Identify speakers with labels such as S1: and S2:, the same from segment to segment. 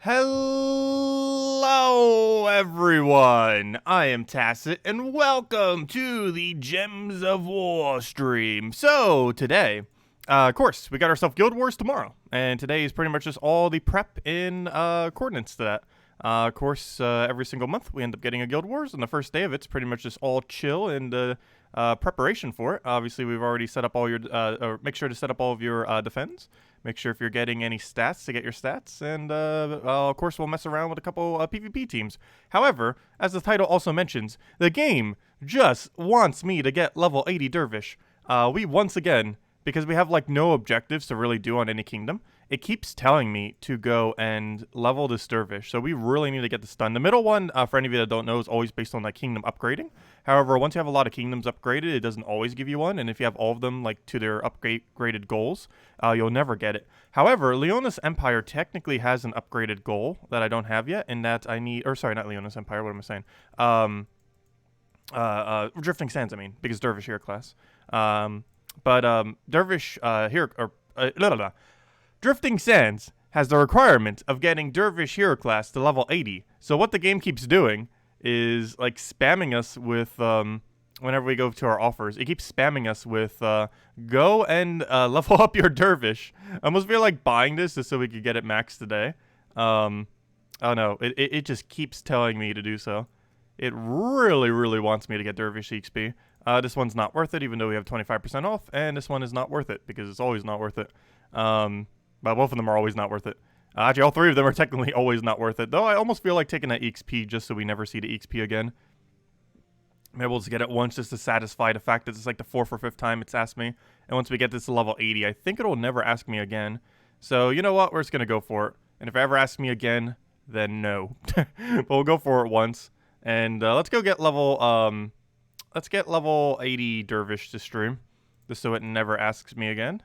S1: Hello everyone, I am Tacet and welcome to the Gems of War stream. So today, of course, we got ourselves Guild Wars tomorrow, and today is pretty much just all the prep in coordinates to that. Of course, every single month we end up getting a Guild Wars, and the first day of it's pretty much just all chill and preparation for it. Obviously, we've already set up all your, or make sure to set up all of your defense. Make sure if you're getting any stats to get your stats, and of course we'll mess around with a couple PvP teams. However, as the title also mentions, the game just wants me to get level 80 Dervish. We once again, because we have like no objectives to really do on any kingdom, it keeps telling me to go and level this Dervish. So we really need to get this done. The middle one, for any of you that don't know, is always based on like kingdom upgrading. However, once you have a lot of kingdoms upgraded, it doesn't always give you one. And if you have all of them like to their upgraded goals, you'll never get it. However, Leonis Empire technically has an upgraded goal that I don't have yet, and that I need, or sorry, not Leonis Empire, what am I saying? Drifting Sands, I mean, because Dervish hero class. Dervish hero, or Drifting Sands has the requirement of getting Dervish hero class to level 80. So what the game keeps doing is like spamming us with, whenever we go to our offers, it keeps spamming us with, go and level up your Dervish. I almost feel like buying this just so we could get it maxed today. Oh no, it just keeps telling me to do so. It really, really wants me to get Dervish XP. This one's not worth it, even though we have 25% off, and this one is not worth it, because it's always not worth it. But both of them are always not worth it. Actually, all three of them are technically always not worth it, though I almost feel like taking that XP just so we never see the XP again. Maybe we'll just get it once just to satisfy the fact that it's like the 4th or 5th time it's asked me. And once we get this to level 80, I think it'll never ask me again. So, you know what? We're just going to go for it. And if it ever asks me again, then no. But we'll go for it once. And let's go get level, let's get level 80 Dervish to stream, just so it never asks me again.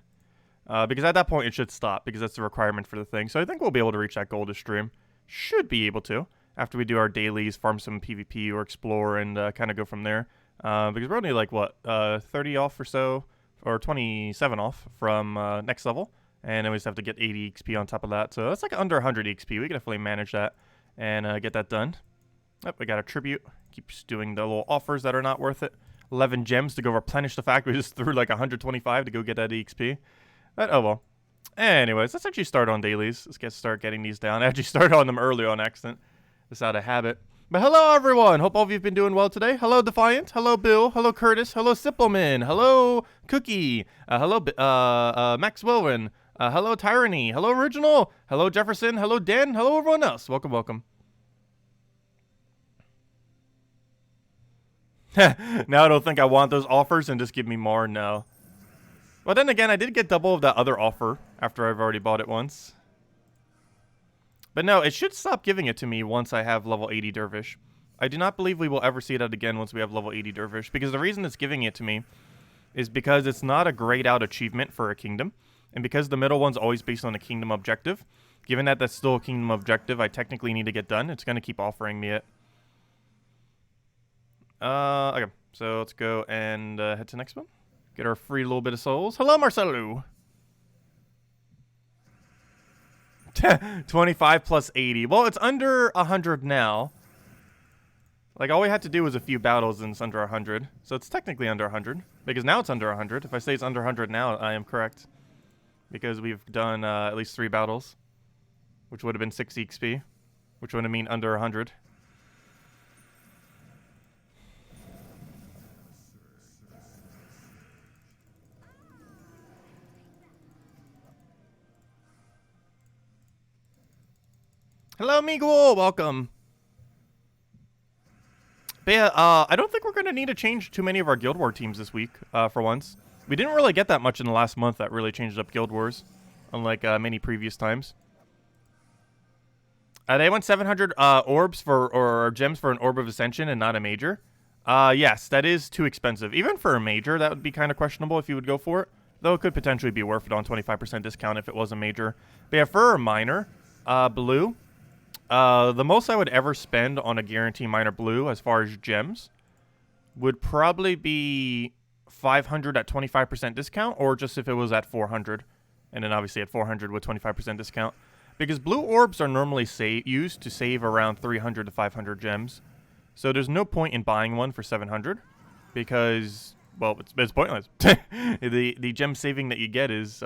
S1: Because at that point it should stop, because that's the requirement for the thing. So I think we'll be able to reach that goal to stream. Should be able to, after we do our dailies, farm some PvP or explore, and kind of go from there. Because we're only like, what, 30 off or so, or 27 off from next level. And then we just have to get 80 XP on top of that. So that's like under 100 XP. We can definitely manage that and get that done. Yep, we got a tribute. Keeps doing the little offers that are not worth it. 11 gems to go replenish the fact we just threw like 125 to go get that XP. But oh well. Anyways, let's actually start on dailies. Let's start getting these down. I actually started on them early on accident. Just out of habit. But hello everyone. Hope all of you have been doing well today. Hello Defiant. Hello Bill. Hello Curtis. Hello Sippleman. Hello Cookie. Hello Max Wilwin. Hello Tyranny. Hello Original. Hello Jefferson. Hello Dan. Hello everyone else. Welcome, welcome. Now I don't think I want those offers and just give me more. No. But then again, I did get double of that other offer after I've already bought it once. But no, it should stop giving it to me once I have level 80 Dervish. I do not believe we will ever see that again once we have level 80 Dervish, because the reason it's giving it to me is because it's not a grayed out achievement for a kingdom, and because the middle one's always based on a kingdom objective. Given that that's still a kingdom objective I technically need to get done, it's going to keep offering me it. Okay, so let's go and head to the next one. Get our free little bit of souls. Hello, Marcelo. 25 plus 80. Well, it's under 100 now. Like, all we had to do was a few battles and it's under 100. So it's technically under 100. Because now it's under 100. If I say it's under 100 now, I am correct. Because we've done at least 3 battles. Which would have been 6 XP. Which would have mean under 100. Hello, Miguel. Welcome. But yeah, I don't think we're going to need to change too many of our Guild War teams this week, for once. We didn't really get that much in the last month that really changed up Guild Wars, unlike many previous times. They went 700 orbs for, or gems for an Orb of Ascension and not a major. Yes, that is too expensive. Even for a major, that would be kind of questionable if you would go for it. Though it could potentially be worth it on 25% discount if it was a major. But yeah, for a minor, blue... the most I would ever spend on a guarantee minor blue as far as gems would probably be 500 at 25% discount, or just if it was at 400. And then obviously at 400 with 25% discount. But because blue orbs are normally used to save around 300 to 500 gems. So there's no point in buying one for 700 because, well, it's pointless. the gem saving that you get is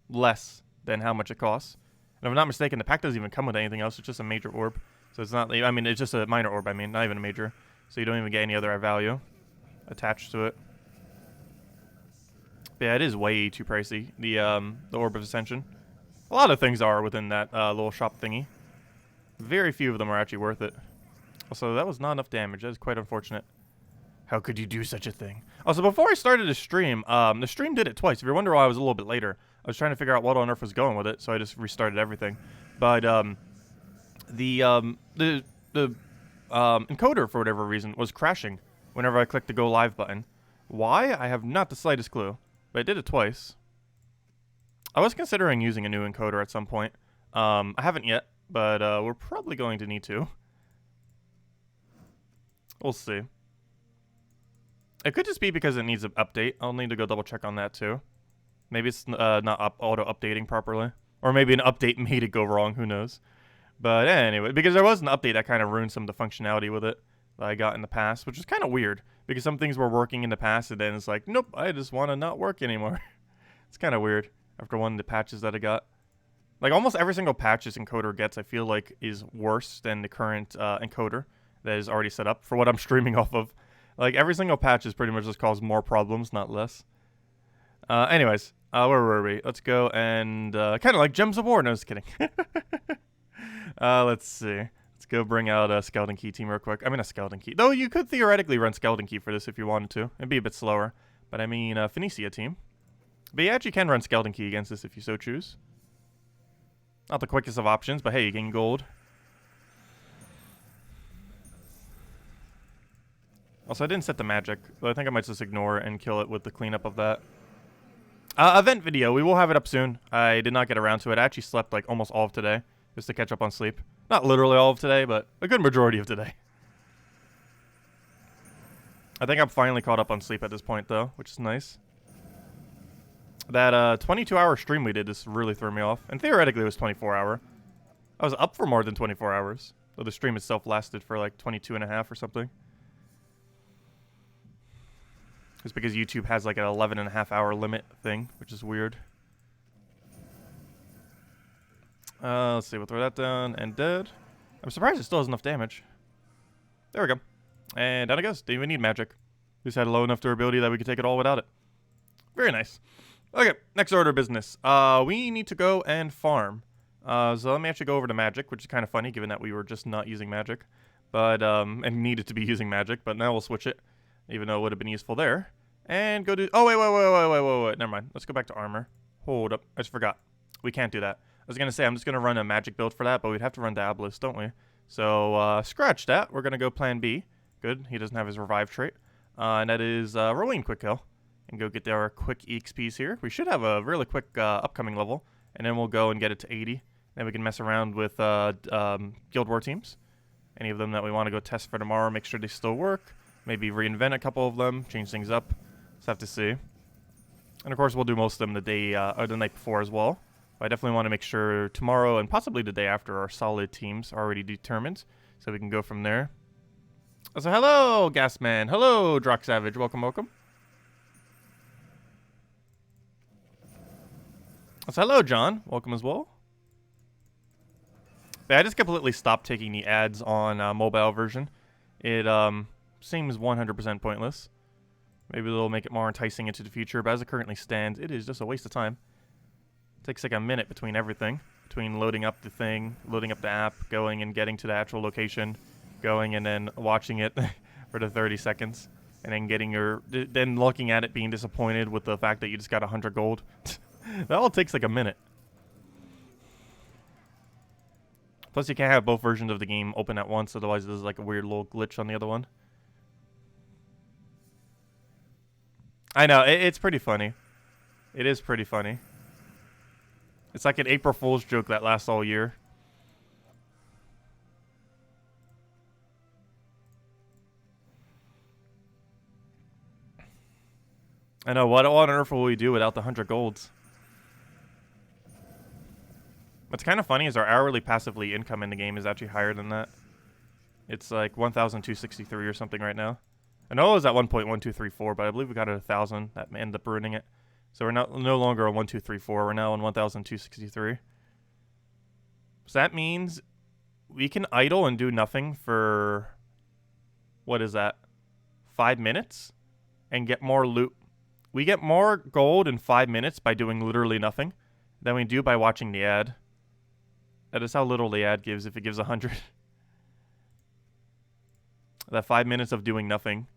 S1: less than how much it costs. And if I'm not mistaken, the pack doesn't even come with anything else. It's just a major orb. So it's not, I mean, it's just a minor orb, I mean, not even a major. So you don't even get any other value attached to it. But yeah, it is way too pricey, the Orb of Ascension. A lot of things are within that little shop thingy. Very few of them are actually worth it. Also, that was not enough damage. That is quite unfortunate. How could you do such a thing? Also, before I started the stream did it twice. If you're wondering why I was a little bit later, I was trying to figure out what on earth was going with it, so I just restarted everything. But the encoder, for whatever reason, was crashing whenever I clicked the go live button. Why? I have not the slightest clue, but I did it twice. I was considering using a new encoder at some point. I haven't yet, but we're probably going to need to. We'll see. It could just be because it needs an update. I'll need to go double check on that too. Maybe it's not auto-updating properly. Or maybe an update made it go wrong, who knows. But anyway, because there was an update that kind of ruined some of the functionality with it that I got in the past, which is kind of weird. Because some things were working in the past, and then it's like, nope, I just want to not work anymore. It's kind of weird after one of the patches that I got. Like, almost every single patch this encoder gets, I feel like, is worse than the current encoder that is already set up for what I'm streaming off of. Like, every single patch is pretty much just cause more problems, not less. Anyways, where were we? Let's go and kind of like Gems of War. No, just kidding. Let's see. Let's go bring out a Skeleton Key team real quick. I mean, a Skeleton Key. Though you could theoretically run Skeleton Key for this if you wanted to. It'd be a bit slower. But I mean, Phoenicia team. But you actually can run Skeleton Key against this if you so choose. Not the quickest of options, but hey, you gain gold. Also, I didn't set the magic, but I think I might just ignore it and kill it with the cleanup of that. Event video, we will have it up soon. I did not get around to it. I actually slept like almost all of today just to catch up on sleep. Not literally all of today, but a good majority of today. I think I'm finally caught up on sleep at this point though, which is nice. That 22-hour stream we did just really threw me off. And theoretically it was 24-hour. I was up for more than 24 hours. Though the stream itself lasted for like 22 and a half or something. It's because YouTube has like an 11.5-hour limit thing, which is weird. Let's see, we'll throw that down and dead. I'm surprised it still has enough damage. There we go. And down it goes. Didn't even need magic. Just had a low enough durability that we could take it all without it. Very nice. Okay, next order of business. We need to go and farm. So let me actually go over to magic, which is kind of funny given that we were just not using magic. But, and needed to be using magic, but now we'll switch it. Even though it would have been useful there. And go do... Oh, wait. Never mind. Let's go back to armor. Hold up. I just forgot. We can't do that. I was going to say, I'm just going to run a magic build for that, but we'd have to run Diabolus, don't we? So, scratch that. We're going to go plan B. Good. He doesn't have his revive trait. And that is Rolling Quick Kill. And go get our quick EXPs here. We should have a really quick upcoming level. And then we'll go and get it to 80. Then we can mess around with Guild War teams. Any of them that we want to go test for tomorrow, make sure they still work. Maybe reinvent a couple of them, change things up. Just have to see. And of course, we'll do most of them the day or the night before as well. But I definitely want to make sure tomorrow and possibly the day after our solid teams are already determined, so we can go from there. So hello, Gasman. Hello, Drock Savage. Welcome, welcome. So hello, John. Welcome as well. But I just completely stopped taking the ads on mobile version. It seems 100% pointless. Maybe they'll make it more enticing into the future, but as it currently stands, it is just a waste of time. It takes like a minute between everything. Between loading up the thing, loading up the app, going and getting to the actual location, going and then watching it for the 30 seconds, and then getting then looking at it, being disappointed with the fact that you just got 100 gold. That all takes like a minute. Plus, you can't have both versions of the game open at once, otherwise there's like a weird little glitch on the other one. I know, it's pretty funny. It is pretty funny. It's like an April Fool's joke that lasts all year. I know, what on earth will we do without the 100 golds? What's kind of funny is our hourly passively income in the game is actually higher than that. It's like 1,263 or something right now. I know it was at 1.1234, but I believe we got it 1,000. That ended up ruining it. So we're no longer on 1,234. We're now on 1,263. So that means we can idle and do nothing for, what is that, 5 minutes? And get more loot. We get more gold in 5 minutes by doing literally nothing than we do by watching the ad. That is how little the ad gives if it gives 100. That 5 minutes of doing nothing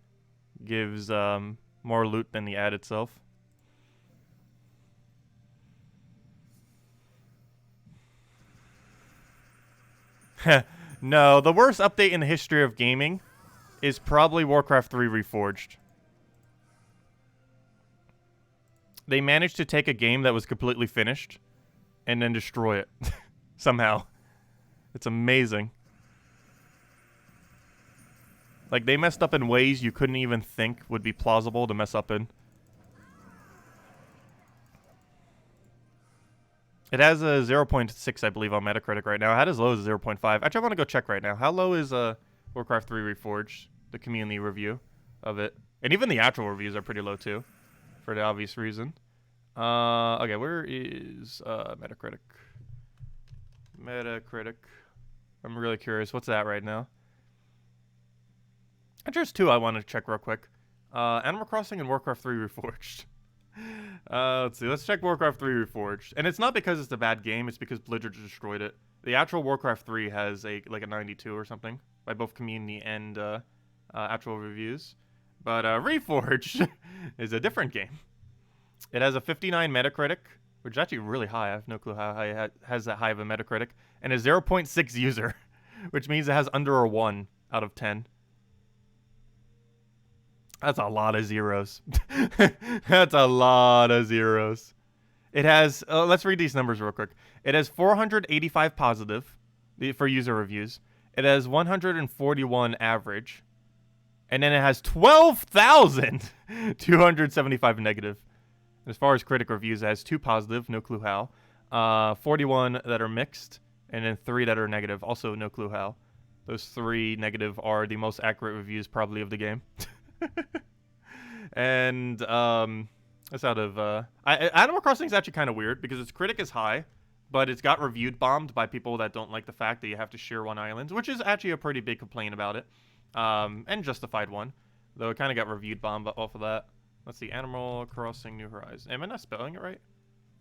S1: gives more loot than the ad itself. No, the worst update in the history of gaming is probably Warcraft 3 Reforged. They managed to take a game that was completely finished and then destroy it somehow. It's amazing. Like, they messed up in ways you couldn't even think would be plausible to mess up in. It has a 0.6, I believe, on Metacritic right now. It had as low as 0.5. Actually, I want to go check right now. How low is Warcraft 3 Reforged, the community review of it? And even the actual reviews are pretty low, too, for the obvious reason. Okay, where is Metacritic? Metacritic. I'm really curious. What's that right now? There's two I want to check real quick. Animal Crossing and Warcraft 3 Reforged. Let's see. Let's check Warcraft 3 Reforged. And it's not because it's a bad game. It's because Blizzard destroyed it. The actual Warcraft 3 has a 92 or something by both community and actual reviews. But Reforged is a different game. It has a 59 Metacritic, which is actually really high. I have no clue how high it has that high of a Metacritic. And a 0.6 user, which means it has under a 1 out of 10. That's a lot of zeros. That's a lot of zeros. It has, let's read these numbers real quick. It has 485 positive for user reviews. It has 141 average. And then it has 12,275 negative. As far as critic reviews, it has 2 positive, no clue how. 41 that are mixed, and then 3 that are negative, also no clue how. Those 3 negative are the most accurate reviews probably of the game. And that's out of Animal Crossing is actually kind of weird because its critic is high, but it's got reviewed bombed by people that don't like the fact that you have to share one island, which is actually a pretty big complaint about it, and justified one, though it kind of got reviewed bombed off of that. Let's see, Animal Crossing New Horizons. Am I not spelling it right?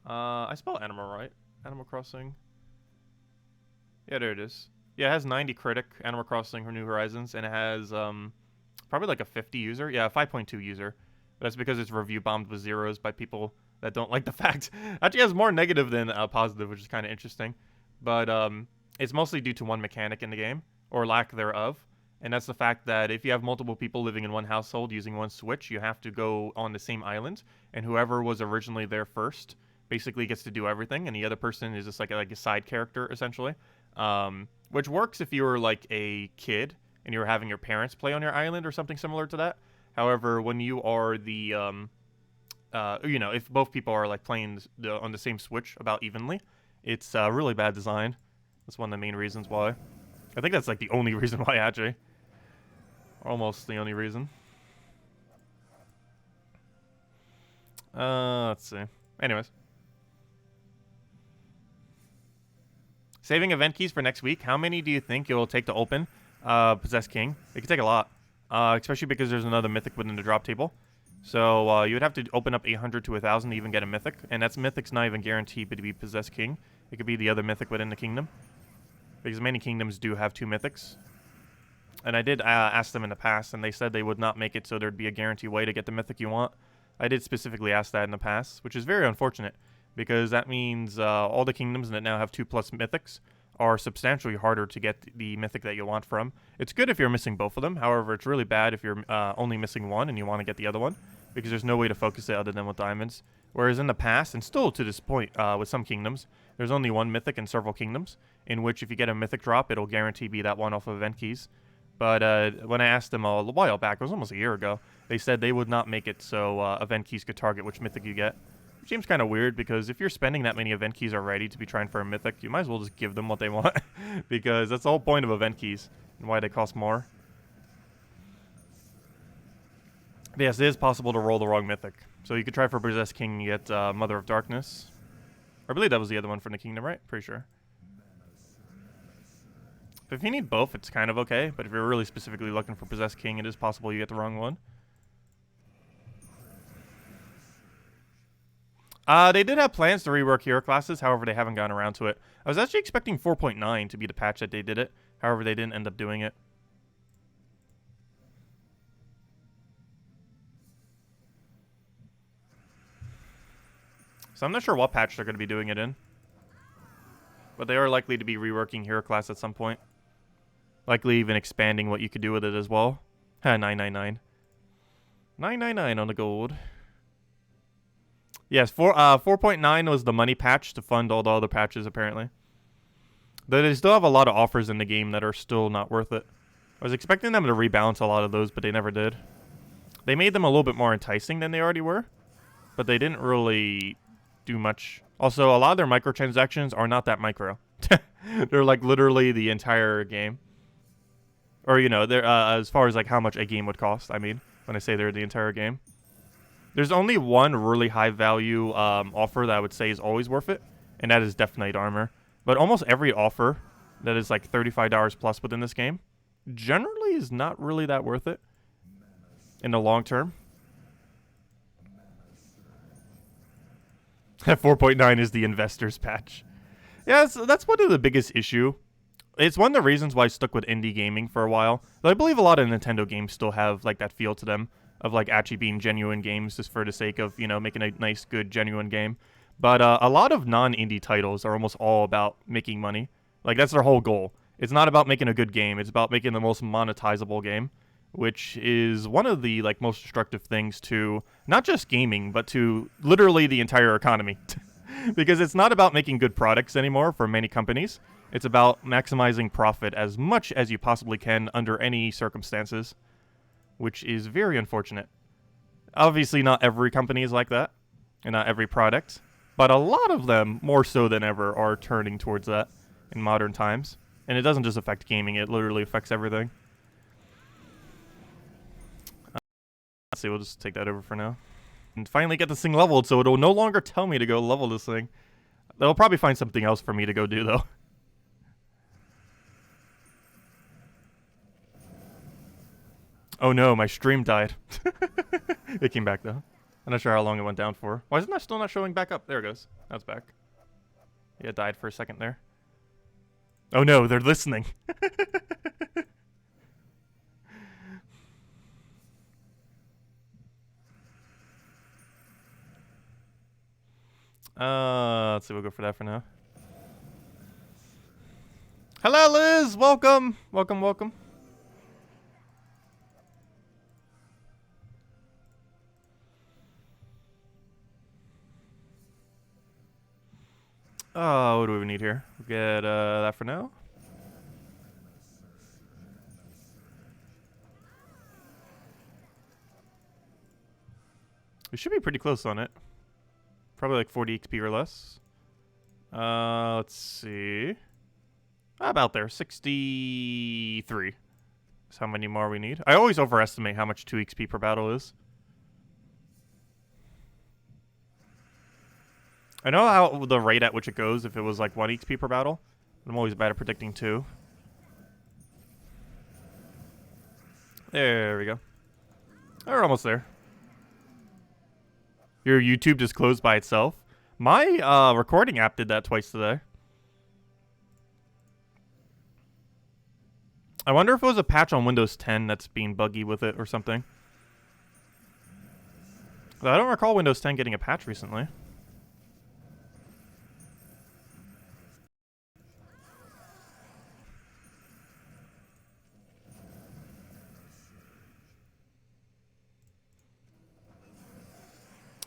S1: I spelled animal right. Animal Crossing. Yeah, there it is. Yeah, it has 90 critic, Animal Crossing New Horizons, and it has probably like a 50 user. Yeah, a 5.2 user. That's because it's review bombed with zeros by people that don't like the fact. Actually has more negative than positive, which is kind of interesting. But it's mostly due to one mechanic in the game, or lack thereof. And that's the fact that if you have multiple people living in one household using one Switch, you have to go on the same island. And whoever was originally there first basically gets to do everything. And the other person is just like a side character, essentially. Which works if you were like a kid and you were having your parents play on your island or something similar to that. However, when you are the, if both people are like playing on the same Switch about evenly, it's really bad design. That's one of the main reasons why. I think that's like the only reason why, actually. Almost the only reason. Let's see. Anyways. Saving event keys for next week. How many do you think it will take to open Possessed King? It could take a lot. Especially because there's another mythic within the drop table. So you would have to open up 800 to 1,000 to even get a mythic. And that's mythic's not even guaranteed to be Possessed King. It could be the other mythic within the kingdom. Because many kingdoms do have 2 mythics. And I did ask them in the past, and they said they would not make it so there'd be a guarantee way to get the mythic you want. I did specifically ask that in the past, which is very unfortunate. Because that means all the kingdoms that now have 2+ mythics are substantially harder to get the mythic that you want from. It's good if you're missing both of them. However, it's really bad if you're only missing one and you want to get the other one, because there's no way to focus it other than with diamonds. Whereas in the past, and still to this point with some kingdoms, there's only one mythic in several kingdoms, in which if you get a mythic drop, it'll guarantee be that one off of event keys. But when I asked them a while back, it was almost a year ago, they said they would not make it so event keys could target which mythic you get. Which seems kind of weird, because if you're spending that many event keys already to be trying for a mythic, you might as well just give them what they want. Because that's the whole point of event keys, and why they cost more. But yes, it is possible to roll the wrong mythic. So you could try for Possessed King and get Mother of Darkness. I believe that was the other one from the Kingdom, right? Pretty sure. But if you need both, it's kind of okay. But if you're really specifically looking for Possessed King, it is possible you get the wrong one. They did have plans to rework hero classes, however they haven't gotten around to it. I was actually expecting 4.9 to be the patch that they did it, however they didn't end up doing it. So I'm not sure what patch they're going to be doing it in. But they are likely to be reworking hero class at some point. Likely even expanding what you could do with it as well. 999. 999 on the gold. Yes, 4.9 was the money patch to fund all the other patches, apparently. Though they still have a lot of offers in the game that are still not worth it. I was expecting them to rebalance a lot of those, but they never did. They made them a little bit more enticing than they already were. But they didn't really do much. Also, a lot of their microtransactions are not that micro. They're like literally the entire game. Or, you know, they're as far as like how much a game would cost, I mean, when I say they're the entire game. There's only one really high value offer that I would say is always worth it, and that is Death Knight armor. But almost every offer that is like $35 plus within this game generally is not really that worth it in the long term. 4.9 is the investors patch. Yeah, that's one of the biggest issue. It's one of the reasons why I stuck with indie gaming for a while. Though I believe a lot of Nintendo games still have like that feel to them of like actually being genuine games just for the sake of, you know, making a nice, good, genuine game. But a lot of non-indie titles are almost all about making money. Like that's their whole goal. It's not about making a good game. It's about making the most monetizable game, which is one of the like most destructive things to not just gaming, but to literally the entire economy. Because it's not about making good products anymore for many companies. It's about maximizing profit as much as you possibly can under any circumstances, which is very unfortunate. Obviously, not every company is like that, and not every product, but a lot of them, more so than ever, are turning towards that in modern times. And it doesn't just affect gaming, it literally affects everything. Let's see, we'll just take that over for now. And finally get this thing leveled, so it'll no longer tell me to go level this thing. They'll probably find something else for me to go do, though. Oh no, my stream died. It came back, though. I'm not sure how long it went down for. Why isn't that still not showing back up? There it goes. Now it's back. Yeah, it died for a second there. Oh no, they're listening. Let's see, we'll go for that for now. Hello, Liz! Welcome! Welcome, welcome. What do we need here? We'll get that for now. We should be pretty close on it. Probably like 40 XP or less. Let's see. About there. 63 is how many more we need. I always overestimate how much 2 XP per battle is. I know how the rate at which it goes if it was like 1 XP per battle. I'm always bad at predicting 2. There we go. We're almost there. Your YouTube just closed by itself. My recording app did that twice today. I wonder if it was a patch on Windows 10 that's being buggy with it or something. I don't recall Windows 10 getting a patch recently.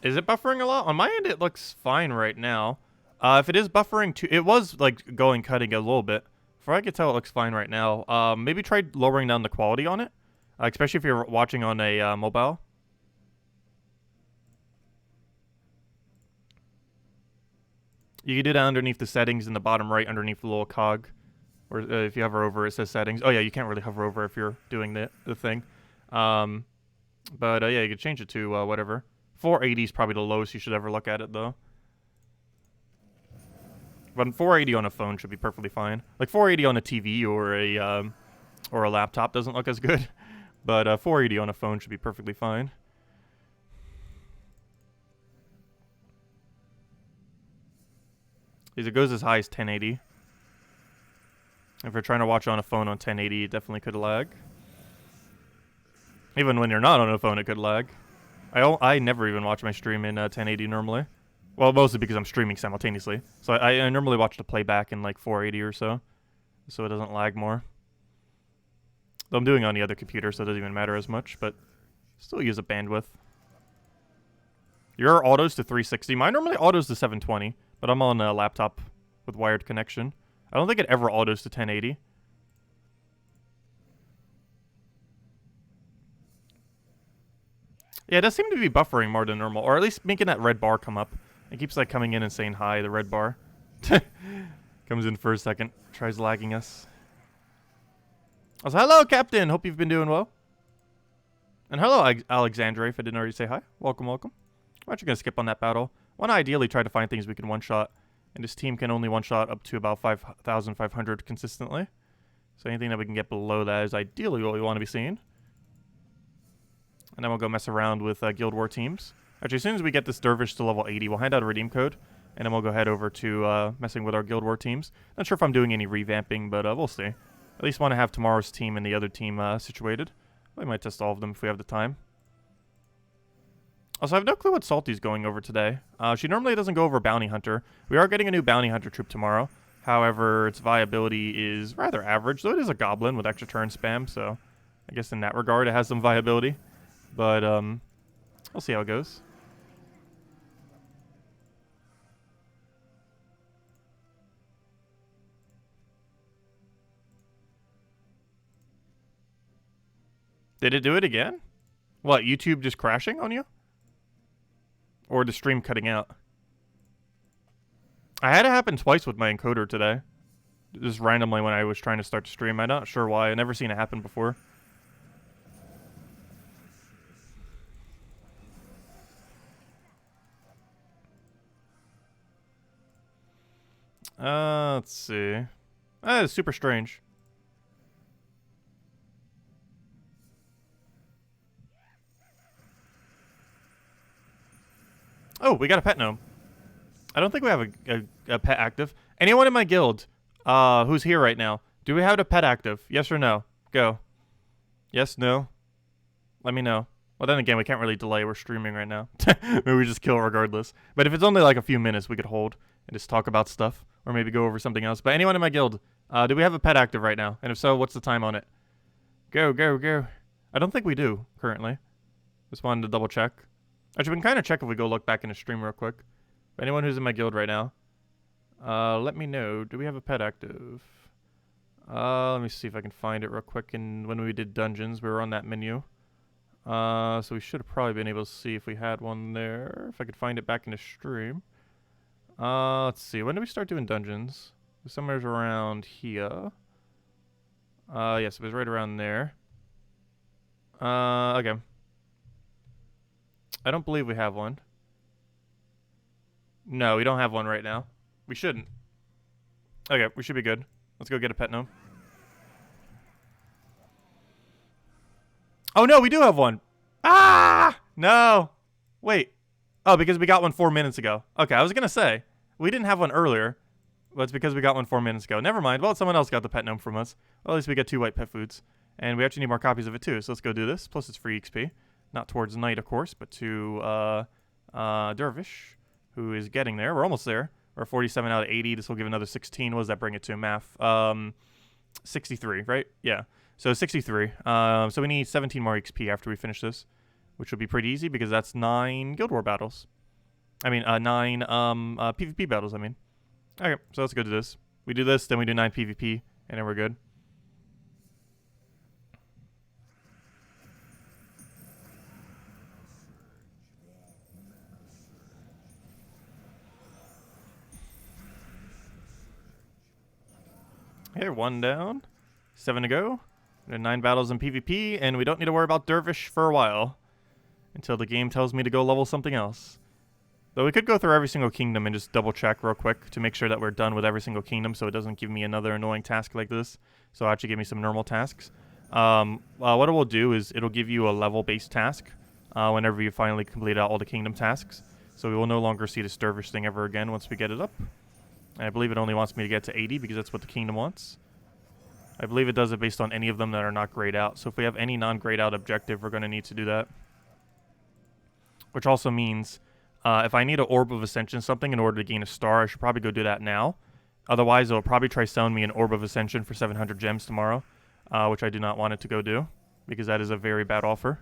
S1: Is it buffering a lot? On my end, it looks fine right now. If it is buffering too, it was like going cutting a little bit. For I could tell, it looks fine right now. Maybe try lowering down the quality on it, especially if you're watching on a mobile. You can do that underneath the settings in the bottom right, underneath the little cog. Or if you hover over, it says settings. Oh yeah, you can't really hover over if you're doing the thing. But yeah, you could change it to whatever. 480 is probably the lowest you should ever look at it, though. But 480 on a phone should be perfectly fine. Like 480 on a TV or a laptop doesn't look as good. But 480 on a phone should be perfectly fine. It goes as high as 1080. If you're trying to watch on a phone on 1080, it definitely could lag. Even when you're not on a phone, it could lag. I never even watch my stream in 1080 normally. Well, mostly because I'm streaming simultaneously. So I normally watch the playback in like 480 or so it doesn't lag more. Though I'm doing it on the other computer, so it doesn't even matter as much, but still use a bandwidth. Your autos to 360. Mine normally autos to 720, but I'm on a laptop with wired connection. I don't think it ever autos to 1080. Yeah, it does seem to be buffering more than normal, or at least making that red bar come up. It keeps like coming in and saying hi, the red bar. Comes in for a second, tries lagging us. Also, hello, Captain. Hope you've been doing well. And hello, Alexandre, if I didn't already say hi. Welcome, welcome. I'm actually going to skip on that battle. I want to ideally try to find things we can one-shot. And this team can only one-shot up to about 5,500 consistently. So anything that we can get below that is ideally what we want to be seeing. And then we'll go mess around with Guild War teams. Actually, as soon as we get this Dervish to level 80, we'll hand out a redeem code. And then we'll go head over to messing with our Guild War teams. Not sure if I'm doing any revamping, but we'll see. At least want to have tomorrow's team and the other team situated. We might test all of them if we have the time. Also, I have no clue what Salty's going over today. She normally doesn't go over Bounty Hunter. We are getting a new Bounty Hunter troop tomorrow. However, its viability is rather average, though it is a goblin with extra turn spam, so I guess in that regard it has some viability. But we'll see how it goes. Did it do it again? What, YouTube just crashing on you? Or the stream cutting out? I had it happen twice with my encoder today. Just randomly when I was trying to start the stream. I'm not sure why. I've never seen it happen before. Let's see. It's super strange. Oh, we got a pet gnome. I don't think we have a pet active. Anyone in my guild who's here right now, do we have a pet active? Yes or no? Go. Yes, no? Let me know. Well, then again, we can't really delay. We're streaming right now. Maybe we just kill regardless. But if it's only like a few minutes, we could hold and just talk about stuff. Or maybe go over something else. But anyone in my guild, do we have a pet active right now? And if so, what's the time on it? Go, go, go. I don't think we do, currently. Just wanted to double check. Actually, we can kind of check if we go look back in the stream real quick. But anyone who's in my guild right now, let me know. Do we have a pet active? Let me see if I can find it real quick. And when we did dungeons, we were on that menu. So we should have probably been able to see if we had one there. If I could find it back in the stream. Let's see. When did we start doing dungeons? Somewhere around here. Yes, it was right around there. Okay. I don't believe we have one. No, we don't have one right now. We shouldn't. Okay, we should be good. Let's go get a pet gnome. Oh, no, we do have one. Ah! No. Wait. Oh, because we got one 4 minutes ago. Okay, I was going to say, we didn't have one earlier, but it's because we got one 4 minutes ago. Never mind. Well, someone else got the pet gnome from us. Well, at least we got 2 white pet foods. And we actually need more copies of it, too. So let's go do this. Plus, it's free XP. Not towards night, of course, but to Dervish, who is getting there. We're almost there. We're 47 out of 80. This will give another 16. What does that bring it to, math? 63, right? Yeah. So 63. So we need 17 more XP after we finish this, which will be pretty easy because that's 9 Guild War battles. I mean, 9 PvP battles, I mean. Okay, so let's go do this. We do this, then we do 9 PvP, and then we're good. Here, 1 down. 7 to go. 9 battles in PvP, and we don't need to worry about Dervish for a while. Until the game tells me to go level something else. Though we could go through every single kingdom and just double check real quick to make sure that we're done with every single kingdom so it doesn't give me another annoying task like this. So it'll actually give me some normal tasks. What it will do is it'll give you a level-based task whenever you finally complete out all the kingdom tasks. So we will no longer see this Dervish thing ever again once we get it up. And I believe it only wants me to get to 80 because that's what the kingdom wants. I believe it does it based on any of them that are not grayed out. So if we have any non-grayed out objective, we're going to need to do that. Which also means if I need an Orb of Ascension something in order to gain a star, I should probably go do that now. Otherwise, it'll probably try selling me an Orb of Ascension for 700 gems tomorrow, which I do not want it to go do, because that is a very bad offer.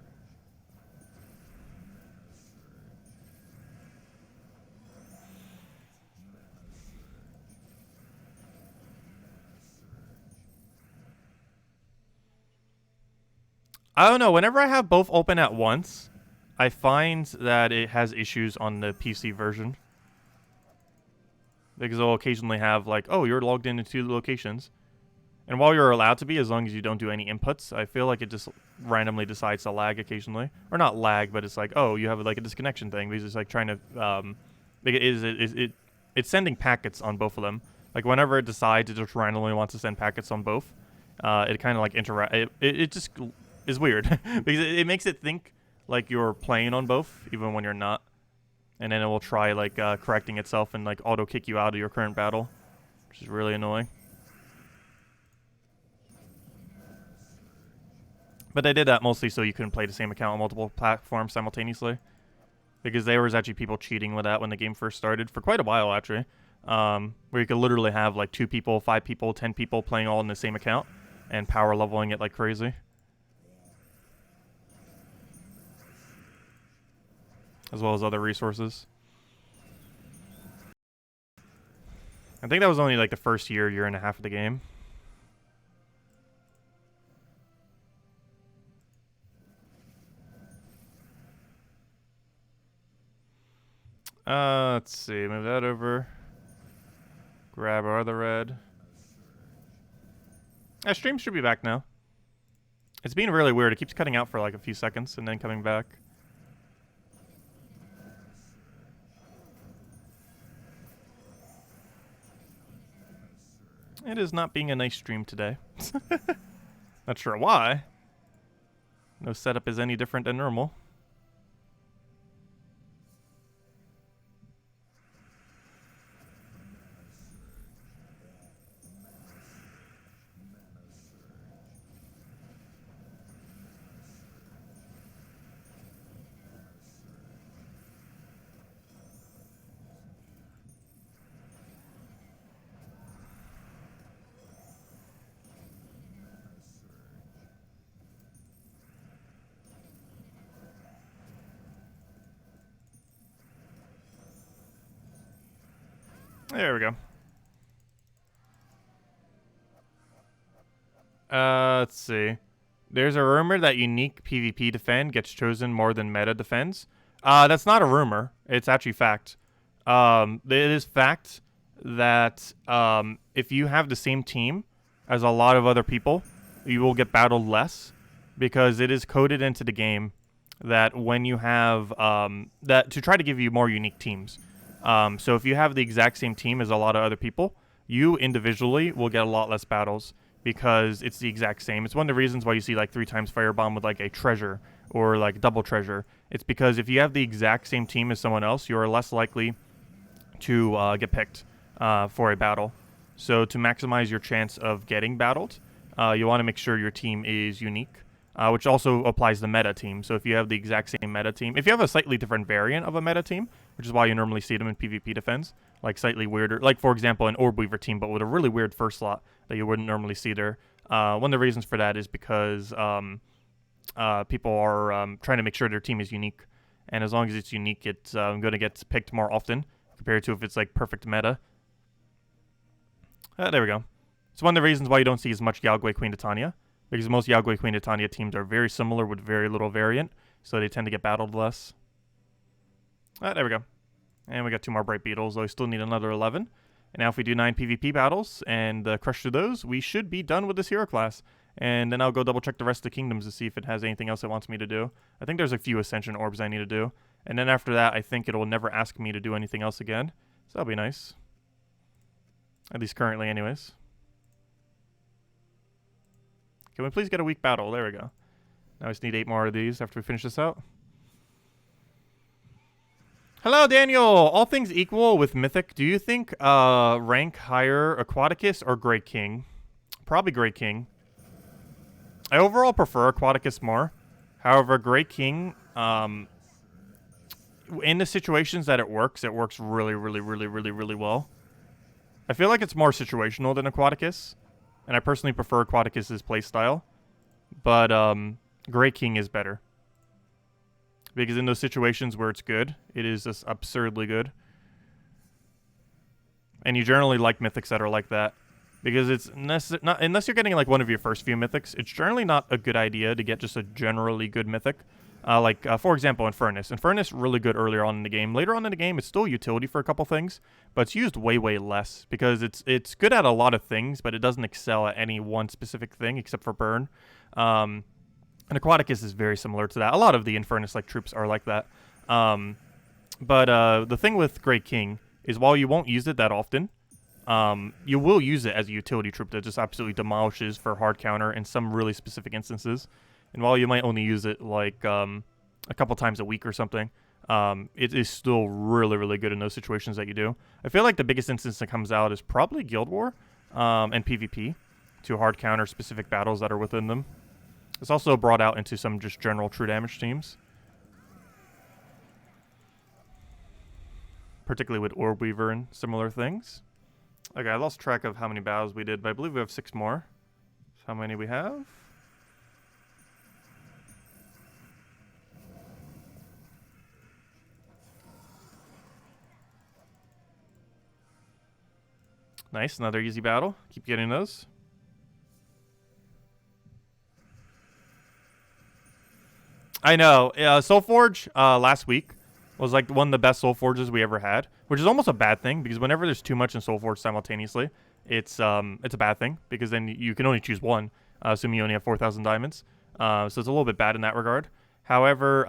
S1: I don't know, whenever I have both open at once, I find that it has issues on the PC version. Because it'll occasionally have like, oh, you're logged into 2 locations. And while you're allowed to be, as long as you don't do any inputs, I feel like it just randomly decides to lag occasionally. Or not lag, but it's like, oh, you have like a disconnection thing. Because it's like trying to, it's sending packets on both of them. Like whenever it decides it just randomly wants to send packets on both, it kind of like it just is weird. Because it makes it think like you're playing on both, even when you're not. And then it will try like correcting itself and like auto kick you out of your current battle, which is really annoying. But they did that mostly so you couldn't play the same account on multiple platforms simultaneously. Because there was actually people cheating with that when the game first started, for quite a while actually. Where you could literally have like 2 people, 5 people, 10 people playing all in the same account and power leveling it like crazy. As well as other resources. I think that was only like the first year and a half of the game. Let's see, move that over. Grab our other red. Stream should be back now. It's being really weird. It keeps cutting out for like a few seconds and then coming back. It is not being a nice stream today. Not sure why. No setup is any different than normal. There we go. Let's see. There's a rumor that unique PvP defend gets chosen more than meta defends. That's not a rumor. It's actually fact. It is fact that if you have the same team as a lot of other people, you will get battled less, because it is coded into the game that when you have that to try to give you more unique teams. So if you have the exact same team as a lot of other people, you individually will get a lot less battles because it's the exact same. It's one of the reasons why you see like 3 times firebomb with like a treasure or like double treasure. It's because if you have the exact same team as someone else, you are less likely to get picked for a battle. So to maximize your chance of getting battled, you want to make sure your team is unique. Which also applies to meta team. So if you have the exact same meta team, if you have a slightly different variant of a meta team, which is why you normally see them in PvP defense, like slightly weirder, like for example an Orb Weaver team, but with a really weird first slot that you wouldn't normally see there. One of the reasons for that is because people are trying to make sure their team is unique, and as long as it's unique, it's going to get picked more often compared to if it's like perfect meta. There we go. It's one of the reasons why you don't see as much Yagwe Queen Titania. Because most Yagwe Queen Titania teams are very similar with very little variant, so they tend to get battled less. There we go. And we got 2 more Bright Beetles, though we still need another 11. And now if we do 9 PvP battles and crush through those, we should be done with this hero class. And then I'll go double check the rest of the kingdoms to see if it has anything else it wants me to do. I think there's a few Ascension Orbs I need to do. And then after that, I think it'll never ask me to do anything else again. So that'll be nice. At least currently anyways. Can we please get a weak battle? There we go. Now I just need 8 more of these after we finish this out. Hello, Daniel. All things equal with Mythic, do you think rank higher Aquaticus or Great King? Probably Great King. I overall prefer Aquaticus more. However, Great King, in the situations that it works really, really, really, really, really well. I feel like it's more situational than Aquaticus, and I personally prefer Aquaticus's playstyle. But Great King is better. Because in those situations where it's good, it is just absurdly good. And you generally like mythics that are like that. Because it's not, unless you're getting like one of your first few mythics, it's generally not a good idea to get just a generally good mythic. For example, Infernus. Infernus, really good earlier on in the game. Later on in the game, it's still utility for a couple things, but it's used way, way less. Because it's good at a lot of things, but it doesn't excel at any one specific thing except for burn. And Aquaticus is very similar to that. A lot of the Infernus-like troops are like that. But the thing with Great King is while you won't use it that often, you will use it as a utility troop that just absolutely demolishes for hard counter in some really specific instances. And while you might only use it like a couple times a week or something, it is still really, really good in those situations that you do. I feel like the biggest instance that comes out is probably Guild War and PvP to hard counter specific battles that are within them. It's also brought out into some just general true damage teams. Particularly with Orb Weaver and similar things. Okay, I lost track of how many battles we did, but I believe we have 6 more. So how many we have? Nice, another easy battle. Keep getting those. I know. Soulforge last week was like one of the best Soulforges we ever had, which is almost a bad thing because whenever there's too much in Soulforge simultaneously, it's a bad thing because then you can only choose one, assuming you only have 4,000 diamonds. So it's a little bit bad in that regard. However,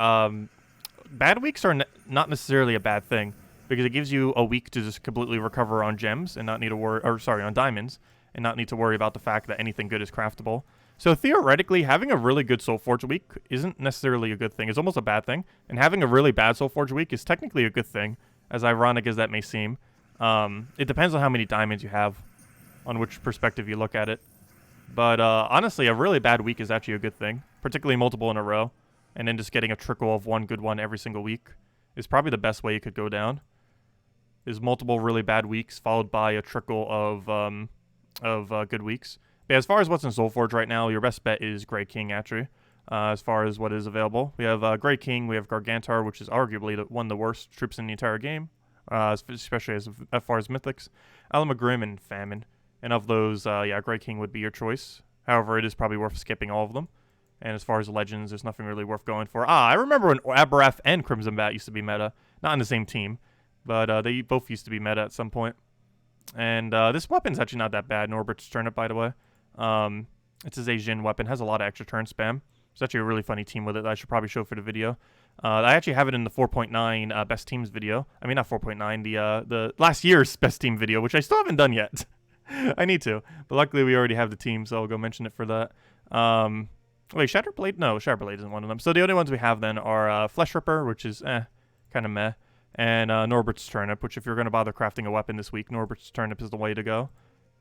S1: bad weeks are not necessarily a bad thing because it gives you a week to just completely recover on gems and not need to worry, or sorry, on diamonds, and not need to worry about the fact that anything good is craftable. So theoretically, having a really good Soulforge week isn't necessarily a good thing. It's almost a bad thing. And having a really bad Soulforge week is technically a good thing, as ironic as that may seem. It depends on how many diamonds you have, on which perspective you look at it. But honestly, a really bad week is actually a good thing, particularly multiple in a row. And then just getting a trickle of one good one every single week is probably the best way you could go down. Is multiple really bad weeks followed by a trickle of good weeks. But as far as what's in Soulforge right now, your best bet is Great King, actually, as far as what is available. We have Great King, we have Gargantar, which is arguably one of the worst troops in the entire game, especially as far as Mythics, Alamagrim, and Famine. And of those, yeah, Great King would be your choice. However, it is probably worth skipping all of them. And as far as Legends, there's nothing really worth going for. I remember when Aberaf and Crimson Bat used to be meta. Not in the same team, but they both used to be meta at some point. And this weapon's actually not that bad, Norbert's Turnip, by the way. It's his Asian weapon, has a lot of extra turn spam. It's actually a really funny team with it that I should probably show for the video. I actually have it in the 4.9 best teams video. I mean, not 4.9, the last year's best team video, which I still haven't done yet. I need to, but luckily we already have the team, so I'll go mention it for that. Wait, Shatterblade? No, Shatterblade isn't one of them. So the only ones we have then are Flesh Ripper, which is kind of meh, and Norbert's Turnip, which if you're going to bother crafting a weapon this week, Norbert's Turnip is the way to go.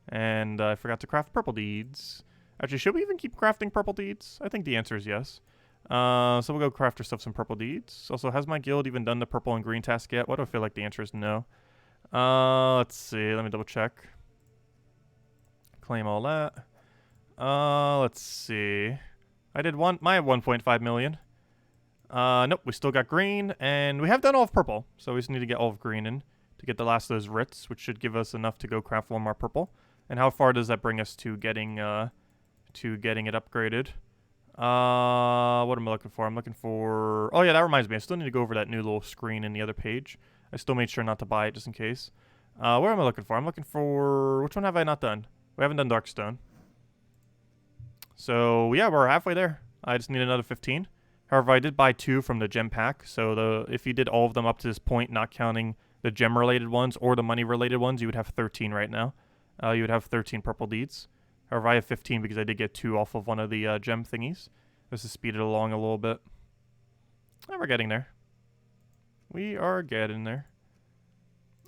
S1: And I forgot to craft Purple Deeds. Actually, should we even keep crafting Purple Deeds? I think the answer is yes. So we'll go craft ourselves some Purple Deeds. Also, has my guild even done the purple and green task yet? Why do I feel like the answer is no? Let's see. Let me double check. Claim all that. Let's see. I did my 1.5 million. Nope, we still got green, and we have done all of purple. So we just need to get all of green in to get the last of those writs, which should give us enough to go craft one more purple. And how far does that bring us to getting it upgraded? What am I looking for? I'm looking for... Oh, yeah, that reminds me. I still need to go over that new little screen in the other page. I still made sure not to buy it just in case. Where am I looking for? I'm looking for... Which one have I not done? We haven't done Darkstone. So, yeah, we're halfway there. I just need another 15. However, I did buy 2 from the gem pack. So, if you did all of them up to this point, not counting the gem-related ones or the money-related ones, you would have 13 right now. You would have 13 purple deeds. However, I have 15 because I did get 2 off of one of the gem thingies. Just to speed it along a little bit. And we're getting there. We are getting there.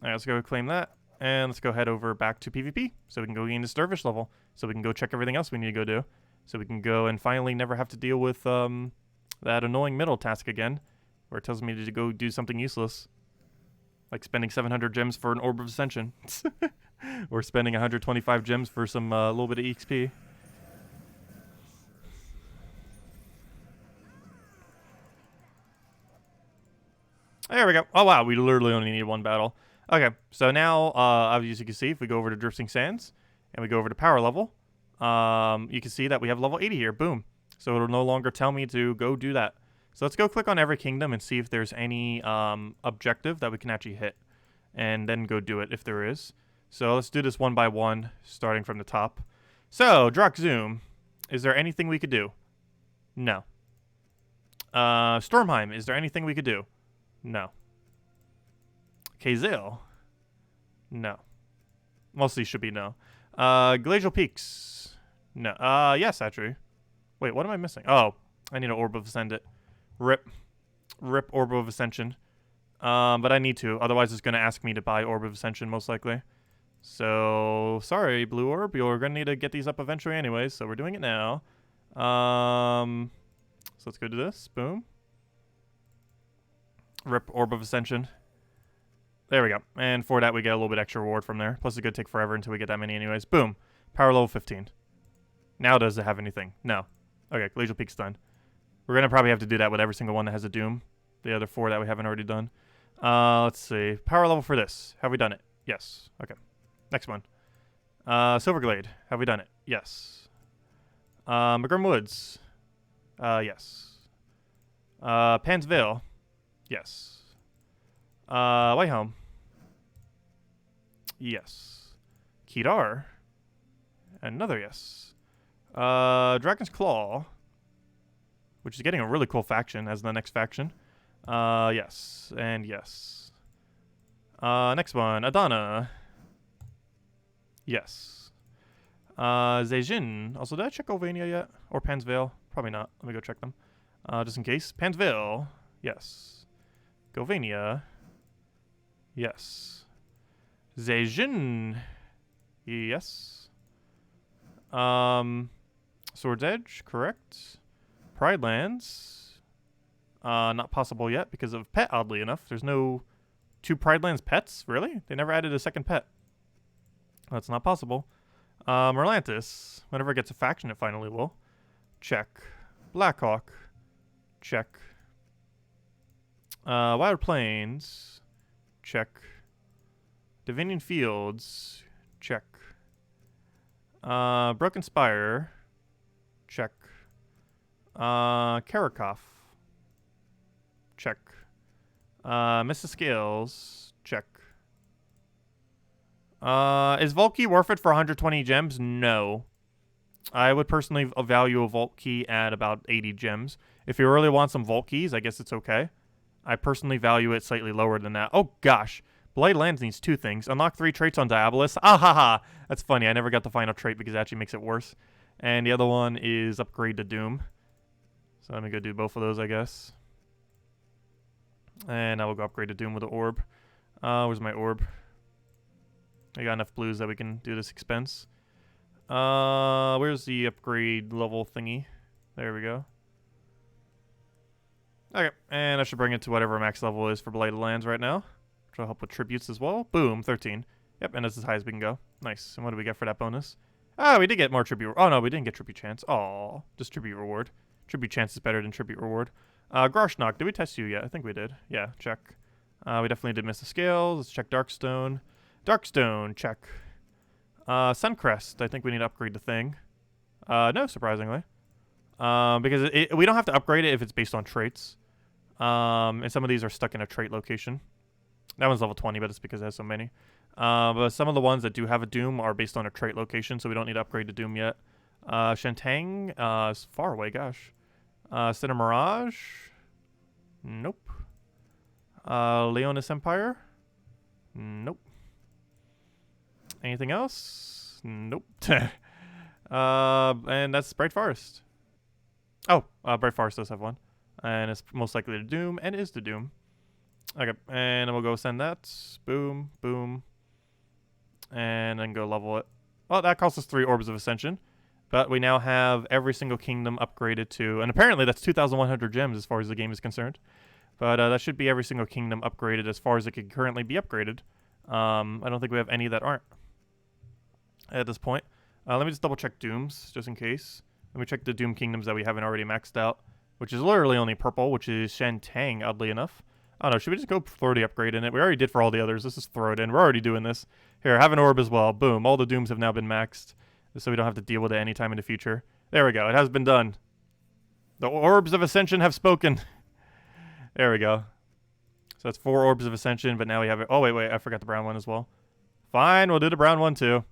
S1: Alright, let's go claim that. And let's go head over back to PvP. So we can go gain this Dervish level. So we can go check everything else we need to go do. So we can go and finally never have to deal with that annoying middle task again. Where it tells me to go do something useless. Like spending 700 gems for an Orb of Ascension. Or spending 125 gems for some little bit of EXP. There we go. Oh, wow. We literally only need 1 battle. Okay. So now, as you can see, if we go over to Drifting Sands and we go over to power level, you can see that we have level 80 here. Boom. So it'll no longer tell me to go do that. So let's go click on every kingdom and see if there's any objective that we can actually hit. And then go do it if there is. So let's do this one by one, starting from the top. So, Drak Zoom. Is there anything we could do? No. Stormheim. Is there anything we could do? No. Kazil? No. Mostly should be no. Glacial Peaks? No. Yes, actually. Wait, what am I missing? Oh, I need an Orb of Ascendant. Rip. Rip Orb of Ascension. But I need to. Otherwise, it's going to ask me to buy Orb of Ascension, most likely. So, sorry, Blue Orb. You're going to need to get these up eventually anyways, so we're doing it now. So let's go do this. Boom. Rip Orb of Ascension. There we go. And for that, we get a little bit extra reward from there. Plus, it's going to take forever until we get that many anyways. Boom. Power level 15. Now does it have anything? No. Okay, Glacial Peak's done. We're going to probably have to do that with every single one that has a Doom. The other 4 that we haven't already done. Let's see. Power level for this. Have we done it? Yes. Okay. Next one. Silverglade. Have we done it? Yes. McGrim Woods. Yes. Pan's Vale. Yes. Whitehelm. Yes. Kedar. Another yes. Dragon's Claw. Which is getting a really cool faction as the next faction. Yes. And yes. Next one. Adana. Yes. Zejin. Also, did I check Ovania yet? Or Pan's Vale? Probably not. Let me go check them. Just in case. Pan's Vale. Yes. Govania. Yes. Zejin. Yes. Sword's Edge. Correct. Pride Lands. Not possible yet because of pet, oddly enough. There's no 2 Pride Lands pets? Really? They never added a second pet. That's not possible. Merlantis. Whenever it gets a faction, it finally will. Check. Blackhawk. Check. Wild Plains. Check. Divinian Fields. Check. Broken Spire. Check. Karakoff. Check. Mrs. Scales. Check. Is Vault Key worth it for 120 gems? No. I would personally value a Vault Key at about 80 gems. If you really want some Vault Keys, I guess it's okay. I personally value it slightly lower than that. Oh, gosh. Blighted Lands needs 2 things. Unlock 3 traits on Diabolus. Ah, ha, ha. That's funny. I never got the final trait because it actually makes it worse. And the other one is upgrade to Doom. So let me go do both of those, I guess. And I will go upgrade to Doom with the Orb. Where's my Orb? I got enough blues that we can do this expense. Where's the upgrade level thingy? There we go. Okay, and I should bring it to whatever max level is for Blighted Lands right now. Which will help with tributes as well. Boom, 13. Yep, and that's as high as we can go. Nice. And what do we get for that bonus? Ah, we did get more tribute. Oh, no, we didn't get tribute chance. Aw, just tribute reward. Tribute chance is better than tribute reward. Groshnock, did we test you yet? I think we did. Yeah, check. We definitely did miss the scales. Let's check Darkstone. Darkstone, check. Suncrest, I think we need to upgrade the thing. No, surprisingly. Because we don't have to upgrade it if it's based on traits. And some of these are stuck in a trait location. That one's level 20, but it's because it has so many. But some of the ones that do have a Doom are based on a trait location, so we don't need to upgrade to Doom yet. Shantang is far away, gosh. Sinner Mirage? Nope. Leonis Empire? Nope. Anything else? Nope. And that's Bright Forest. Oh, Bright Forest does have one. And it's most likely to Doom, and is to Doom. Okay, and then we'll go send that. Boom, boom. And then go level it. Well, that costs us 3 Orbs of Ascension. But we now have every single kingdom upgraded to... And apparently that's 2,100 gems as far as the game is concerned. But that should be every single kingdom upgraded as far as it can currently be upgraded. I don't think we have any that aren't at this point. Let me just double check Dooms, just in case. Let me check the Doom kingdoms that we haven't already maxed out, which is literally only purple, which is Shantang, oddly enough. I don't know, should we just go throw the upgrade in it? We already did for all the others. Let's just throw it in. We're already doing this. Here, have an orb as well. Boom. All the Dooms have now been maxed, so we don't have to deal with it anytime in the future. There we go. It has been done. The Orbs of Ascension have spoken. There we go. So that's 4 Orbs of Ascension, but now we have it. Oh, wait. I forgot the brown one as well. Fine, we'll do the brown one too.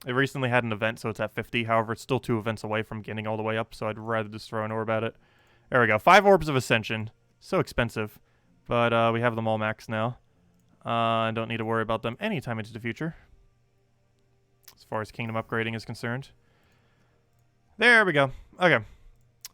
S1: It recently had an event, so it's at 50. However, it's still 2 events away from getting all the way up, so I'd rather just throw an orb at it. There we go. 5 Orbs of Ascension. So expensive. But we have them all maxed now. I don't need to worry about them anytime into the future, as far as kingdom upgrading is concerned. There we go. Okay.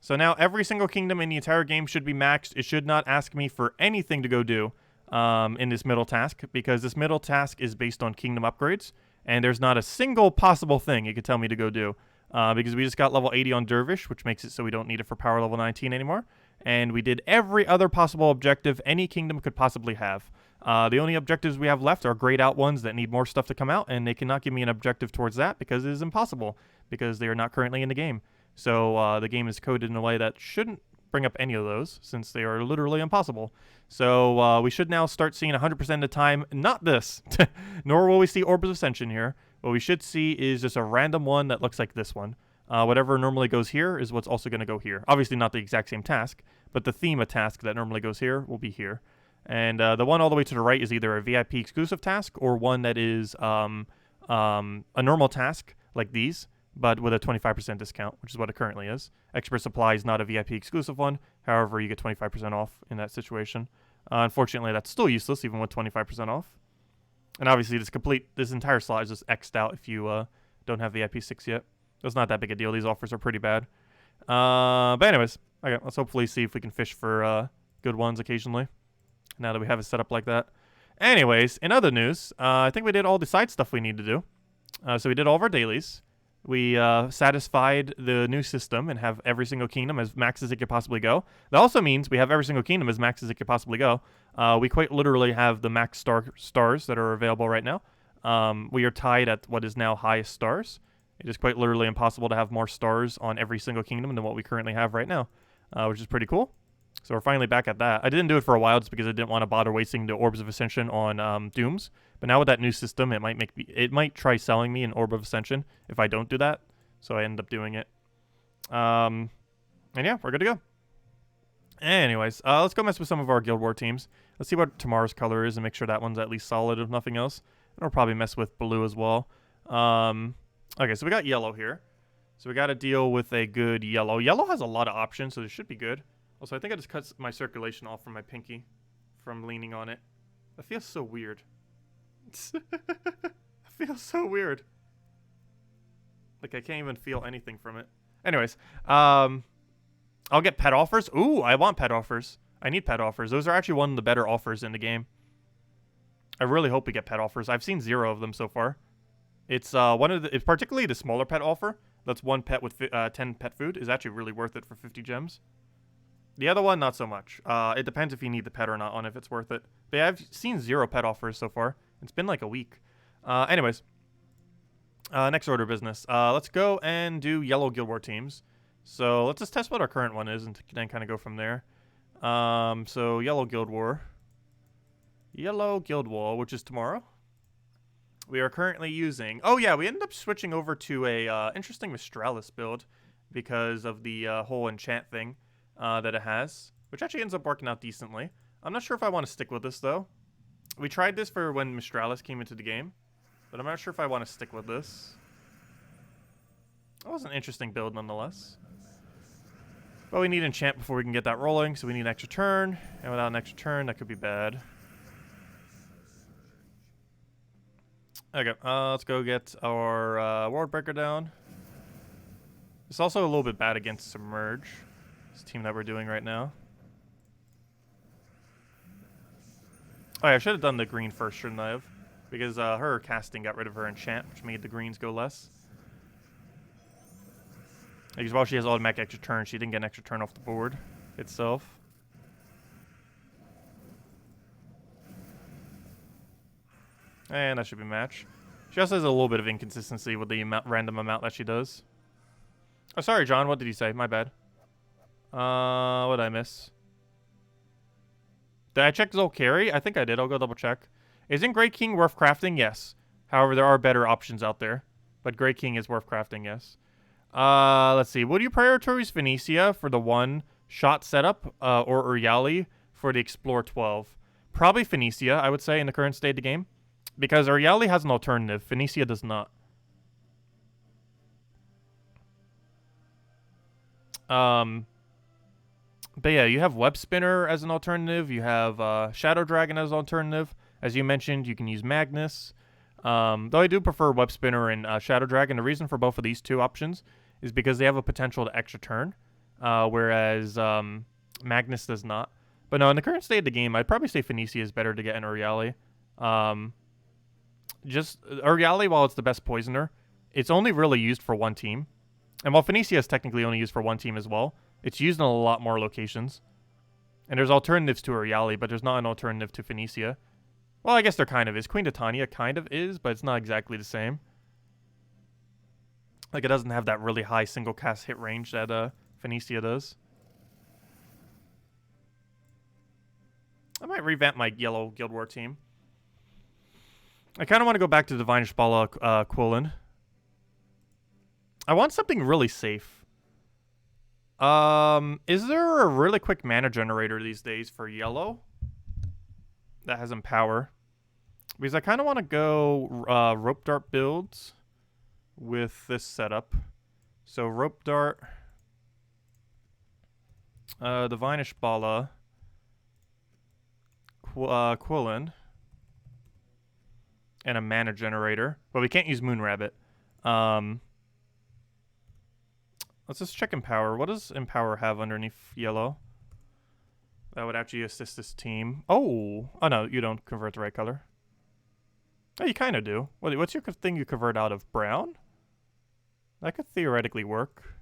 S1: So now every single kingdom in the entire game should be maxed. It should not ask me for anything to go do in this middle task, because this middle task is based on kingdom upgrades, and there's not a single possible thing it could tell me to go do, because we just got level 80 on Dervish, which makes it so we don't need it for power level 19 anymore. And we did every other possible objective any kingdom could possibly have. The only objectives we have left are grayed out ones that need more stuff to come out, and they cannot give me an objective towards that because it is impossible, because they are not currently in the game. So the game is coded in a way that shouldn't bring up any of those, since they are literally impossible. So we should now start seeing 100% of the time, not this, nor will we see Orbs of Ascension here. What we should see is just a random one that looks like this one. Whatever normally goes here is what's also going to go here. Obviously not the exact same task, but the theme of task that normally goes here will be here. And the one all the way to the right is either a VIP exclusive task or one that is a normal task like these, but with a 25% discount, which is what it currently is. Expert Supply is not a VIP exclusive one. However, you get 25% off in that situation. Unfortunately, that's still useless, even with 25% off. And obviously, this entire slot is just X'd out if you don't have VIP 6 yet. It's not that big a deal. These offers are pretty bad. But anyways, okay, let's hopefully see if we can fish for good ones occasionally, now that we have it set up like that. Anyways, in other news, I think we did all the side stuff we need to do. So we did all of our dailies. We satisfied the new system and have every single kingdom as max as it could possibly go. That also means we have every single kingdom as max as it could possibly go. We quite literally have the max stars that are available right now. We are tied at what is now highest stars. It is quite literally impossible to have more stars on every single kingdom than what we currently have right now, which is pretty cool. So we're finally back at that. I didn't do it for a while just because I didn't want to bother wasting the Orbs of Ascension on Dooms. But now with that new system, it might try selling me an Orb of Ascension if I don't do that. So I end up doing it. And yeah, we're good to go. Anyways, let's go mess with some of our Guild War teams. Let's see what tomorrow's color is and make sure that one's at least solid, if nothing else. And we'll probably mess with blue as well. Okay, so we got yellow here. So we got to deal with a good yellow. Yellow has a lot of options, so this should be good. Also, I think I just cut my circulation off from my pinky from leaning on it. That feels so weird. That feels so weird. Like, I can't even feel anything from it. Anyways, I'll get pet offers. Ooh, I want pet offers. I need pet offers. Those are actually one of the better offers in the game. I really hope we get pet offers. I've seen 0 of them so far. It's it's particularly the smaller pet offer. That's 1 pet with 10 pet food is actually really worth it for 50 gems. The other one, not so much. It depends if you need the pet or not on if it's worth it. But yeah, I've seen 0 pet offers so far. It's been like a week. Anyways, next order of business. Let's go and do yellow Guild War teams. So let's just test what our current one is and then kind of go from there. So yellow Guild War. Yellow Guild War, which is tomorrow. We are currently using... Oh, yeah, we ended up switching over to a interesting Mistralis build because of the whole enchant thing that it has, which actually ends up working out decently. I'm not sure if I want to stick with this, though. We tried this for when Mistralis came into the game, but I'm not sure if I want to stick with this. That was an interesting build nonetheless. But we need enchant before we can get that rolling, so we need an extra turn. And without an extra turn, that could be bad. Okay, let's go get our World Breaker down. It's also a little bit bad against Submerge. This team that we're doing right now. Oh yeah, I should have done the green first, shouldn't I have? Because her casting got rid of her enchant, which made the greens go less. Because while she has automatic extra turn, she didn't get an extra turn off the board itself. And that should be match. She also has a little bit of inconsistency with the random amount that she does. Oh, sorry, John. What did you say? My bad. What did I miss? Did I check Zol carry? I think I did. I'll go double check. Isn't Great King worth crafting? Yes. However, there are better options out there. But Great King is worth crafting, yes. Let's see. Would you prioritize Venetia for the one-shot setup, or Uriali for the Explore 12? Probably Venetia, I would say, in the current state of the game. Because Uriali has an alternative. Venetia does not. But yeah, you have Web Spinner as an alternative. You have Shadow Dragon as an alternative. As you mentioned, you can use Magnus. Though I do prefer Web Spinner and Shadow Dragon. The reason for both of these two options is because they have a potential to extra turn, whereas Magnus does not. But no, in the current state of the game, I'd probably say Venetia is better to get in Uriali. Just Uriali, while it's the best poisoner, it's only really used for one team. And while Venetia is technically only used for one team as well, it's used in a lot more locations. And there's alternatives to Uriali, but there's not an alternative to Venetia. Well, I guess there kind of is. Queen Titania kind of is, but it's not exactly the same. Like, it doesn't have that really high single cast hit range that Venetia does. I might revamp my yellow Guild War team. I kind of want to go back to Divine Ishbala Quillen. I want something really safe. Is there a really quick mana generator these days for yellow that has Empower? Because I kind of want to go Rope Dart builds with this setup. So Rope Dart, Divine Ishbala, Quillen, and a mana generator. But we can't use Moon Rabbit. Let's just check Empower. What does Empower have underneath yellow? That would actually assist this team. Oh! Oh no, you don't convert the right color. Oh, you kind of do. What's your thing you convert out of? Brown? That could theoretically work.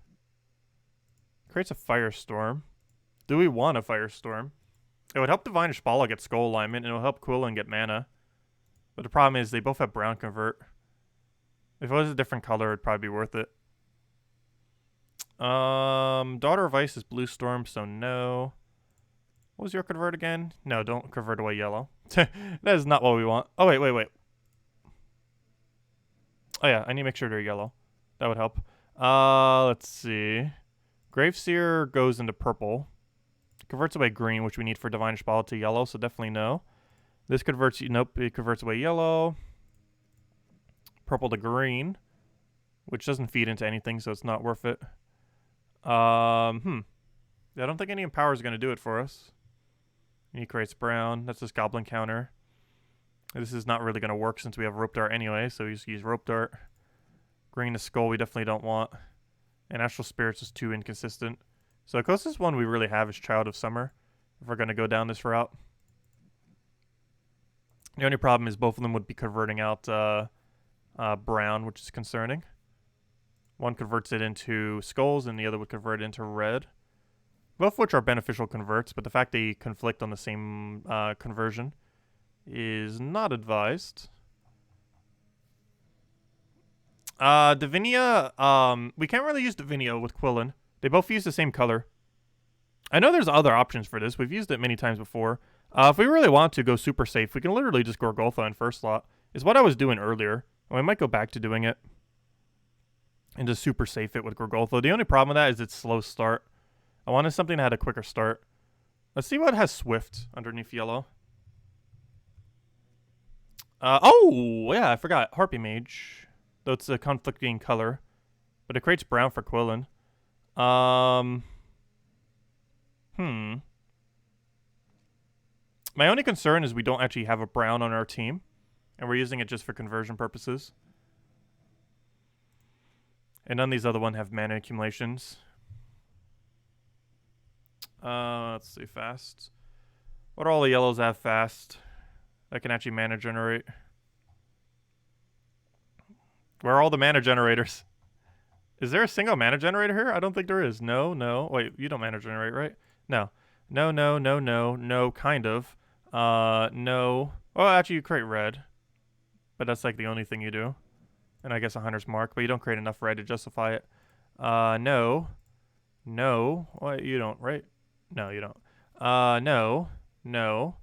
S1: Creates a Firestorm. Do we want a Firestorm? It would help Divine Ishbala get Skull Alignment, and it will help Quillen get mana. But the problem is they both have brown convert. If it was a different color, it'd probably be worth it. Daughter of Ice is Blue Storm, so no. What was your convert again? No, don't convert away yellow. That is not what we want. Oh, wait. Oh yeah, I need to make sure they're yellow. That would help. Let's see. Graveseer goes into purple. Converts away green, which we need for Divine Ishbala to yellow, so definitely no. This converts, nope, it converts away yellow. Purple to green, which doesn't feed into anything, so it's not worth it. I don't think any Empower is going to do it for us. He creates brown. That's this Goblin counter. This is not really going to work since we have Rope Dart anyway, so we just use Rope Dart. Green to Skull we definitely don't want. And Astral Spirits is too inconsistent. So the closest one we really have is Child of Summer, if we're going to go down this route. The only problem is both of them would be converting out brown, which is concerning. One converts it into skulls, and the other would convert it into red. Both of which are beneficial converts, but the fact they conflict on the same conversion is not advised. Divinia, we can't really use Divinia with Quillen. They both use the same color. I know there's other options for this. We've used it many times before. If we really want to go super safe, we can literally just Gorgultha in first slot. Is what I was doing earlier. And we might go back to doing it. And just super safe it with Gorgultha. The only problem with that is its slow start. I wanted something that had a quicker start. Let's see what has Swift underneath yellow. Oh, yeah, I forgot. Harpy Mage. Though it's a conflicting color. But it creates brown for Quillen. My only concern is we don't actually have a brown on our team. And we're using it just for conversion purposes. And none of these other ones have mana accumulations. Let's see, fast. What do all the yellows have fast? That can actually mana generate. Where are all the mana generators? Is there a single mana generator here? I don't think there is. No, no. Wait, you don't mana generate, right? No. No, no, no, no, no, kind of. No. Oh, actually, you create red. But that's like the only thing you do. And I guess a hunter's mark, but you don't create enough red to justify it. No. No. What? You don't, right? No, you don't. No. No.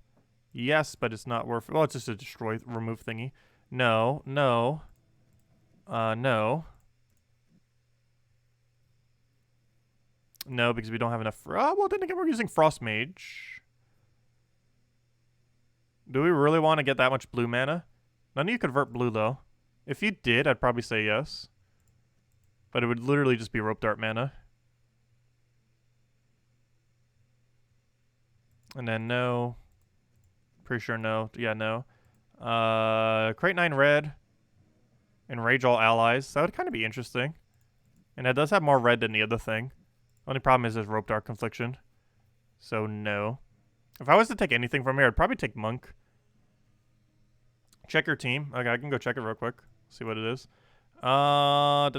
S1: Yes, but it's not worth it. Well, it's just a destroy, remove thingy. No. No. No. No, because we don't have enough. Well, then again, we're using Frost Mage. Do we really want to get that much blue mana? None of you convert blue, though. If you did, I'd probably say yes. But it would literally just be Rope Dart mana. And then no. Pretty sure no. Yeah, no. Create 9 red. Enrage all allies. That would kind of be interesting. And it does have more red than the other thing. Only problem is there's Rope Dart Confliction. So no. If I was to take anything from here, I'd probably take Monk. Check your team. Okay, I can go check it real quick. See what it is. Where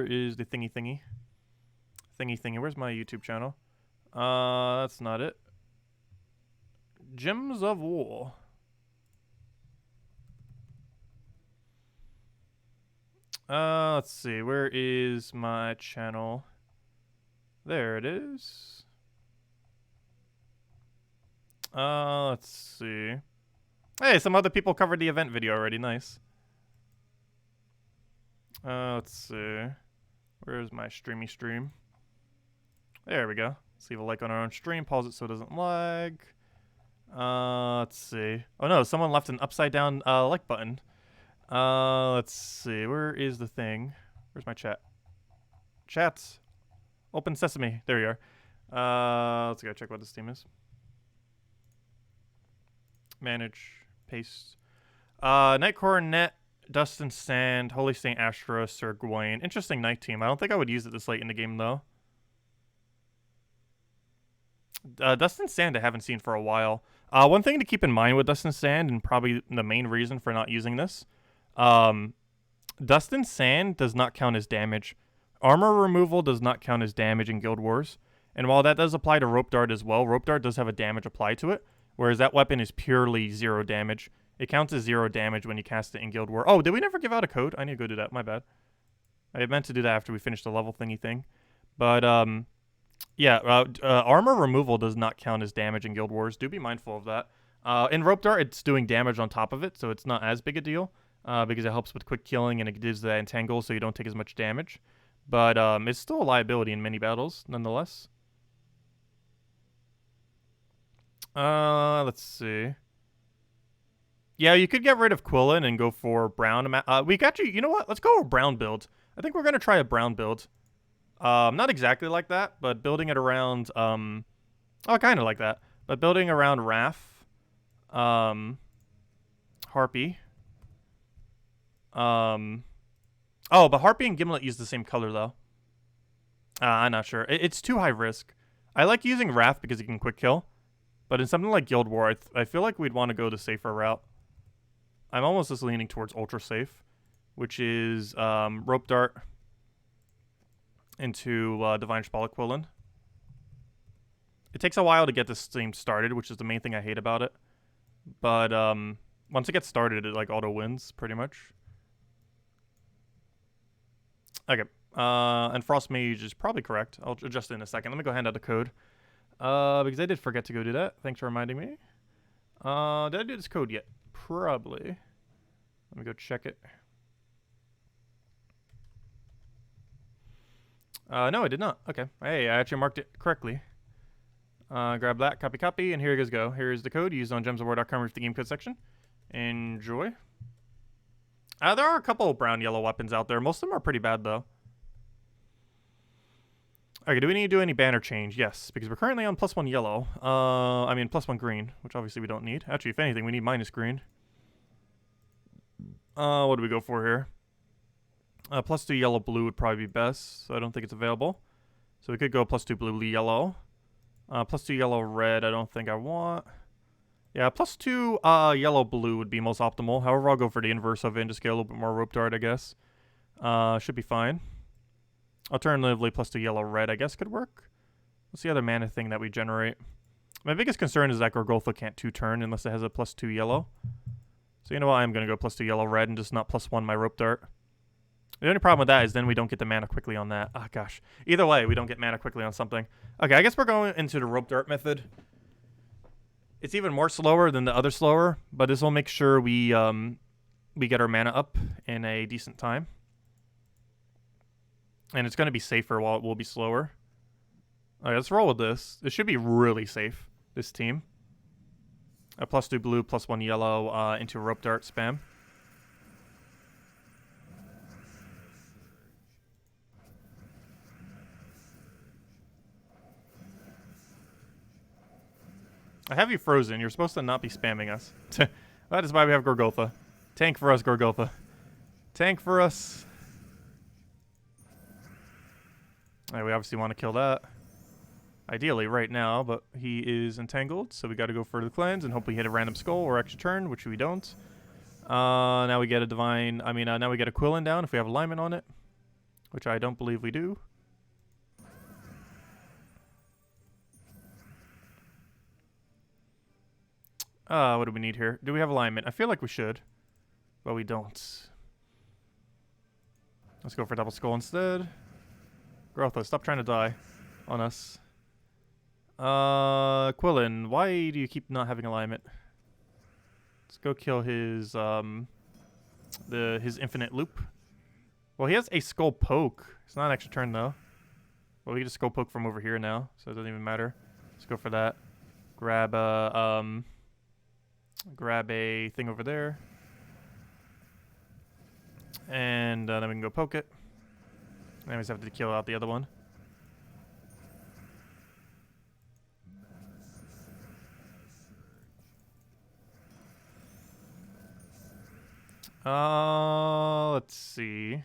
S1: is the thingy? Thingy. Where's my YouTube channel? That's not it. Gems of War. Let's see. Where is my channel? There it is. Let's see. Hey, some other people covered the event video already. Nice. Let's see. Where's my streamy stream? There we go. Let's leave a like on our own stream. Pause it so it doesn't lag. Let's see. Oh no, someone left an upside down like button. Let's see. Where is the thing? Where's my chat? Chats. Open sesame. There you are. Let's go check what this team is. Manage. Paste. Night Coronet, Dust and Sand, Holy Saint Astra, Sir Gawain. Interesting night team. I don't think I would use it this late in the game, though. Dust and Sand I haven't seen for a while. One thing to keep in mind with Dust and Sand, and probably the main reason for not using this, Dust and Sand does not count as damage. Armor removal does not count as damage in Guild Wars. And while that does apply to Rope Dart as well, Rope Dart does have a damage applied to it, whereas that weapon is purely 0 damage. It counts as 0 damage when you cast it in Guild War. Oh, did we never give out a code? I need to go do that. My bad. I meant to do that after we finished the level thingy thing. But, yeah, armor removal does not count as damage in Guild Wars. Do be mindful of that. In Rope Dart, it's doing damage on top of it, so it's not as big a deal, because it helps with quick killing and it gives the entangle so you don't take as much damage. But it's still a liability in many battles, nonetheless. Let's see. Yeah, you could get rid of Quillen and go for brown. We got you. You know what? Let's go a brown build. I think we're gonna try a brown build. Not exactly like that, but building it around. Oh, kind of like that, but building around Raph, Harpy. Oh, but Harpy and Gimlet use the same color though. I'm not sure. It's too high risk. I like using Raph because it can quick kill, but in something like Guild War, I feel like we'd want to go the safer route. I'm almost just leaning towards ultra safe, which is Rope Dart into Divine Spalak Quillen. It takes a while to get this thing started, which is the main thing I hate about it. But once it gets started, it like auto wins pretty much. Okay, and Frost Mage is probably correct. I'll adjust it in a second. Let me go hand out the code. Because I did forget to go do that. Thanks for reminding me. Did I do this code yet? Probably. Let me go check it. No, I did not. Okay. Hey, I actually marked it correctly. Grab that, copy, and here you guys go. Here's the code used on gemsofwar.com with the game code section. Enjoy. There are a couple of brown-yellow weapons out there. Most of them are pretty bad, though. Okay, do we need to do any banner change? Yes, because we're currently on +1 yellow. I mean, +1 green, which obviously we don't need. Actually, if anything, we need minus green. What do we go for here? +2 yellow blue would probably be best, so I don't think it's available. So we could go +2 blue yellow. +2 yellow red, I don't think I want. Yeah, +2 yellow blue would be most optimal. However, I'll go for the inverse of it and just get a little bit more rope dart, I guess. Should be fine. Alternatively, +2 yellow red, I guess, could work. What's the other mana thing that we generate? My biggest concern is that Gorgolfa can't 2-turn unless it has a +2 yellow. So you know what? I'm going to go +2 yellow red and just not +1 my rope dart. The only problem with that is then we don't get the mana quickly on that. Ah, gosh. Either way, we don't get mana quickly on something. Okay, I guess we're going into the rope dart method. It's even more slower than the other slower, but this will make sure we get our mana up in a decent time. And it's going to be safer while it will be slower. Alright, let's roll with this. This should be really safe, this team. A +2 blue, +1 yellow into rope dart spam. I have you frozen. You're supposed to not be spamming us. That is why we have Gorgolfa. Tank for us, Gorgolfa. Tank for us. Alright, we obviously want to kill that. Ideally right now, but he is entangled, so we got to go for the cleanse and hopefully hit a random skull or extra turn, which we don't. Now we get a divine... now we get a Quillen down if we have alignment on it, which I don't believe we do. What do we need here? Do we have alignment? I feel like we should, but we don't. Let's go for double skull instead. Growtha, stop trying to die on us. Quillen, why do you keep not having alignment? Let's go kill his his infinite loop. Well, he has a skull poke. It's not an extra turn though. Well, we can just skull poke from over here now, so it doesn't even matter. Let's go for that. Grab a thing over there. And then we can go poke it. Then we just have to kill out the other one. Let's see.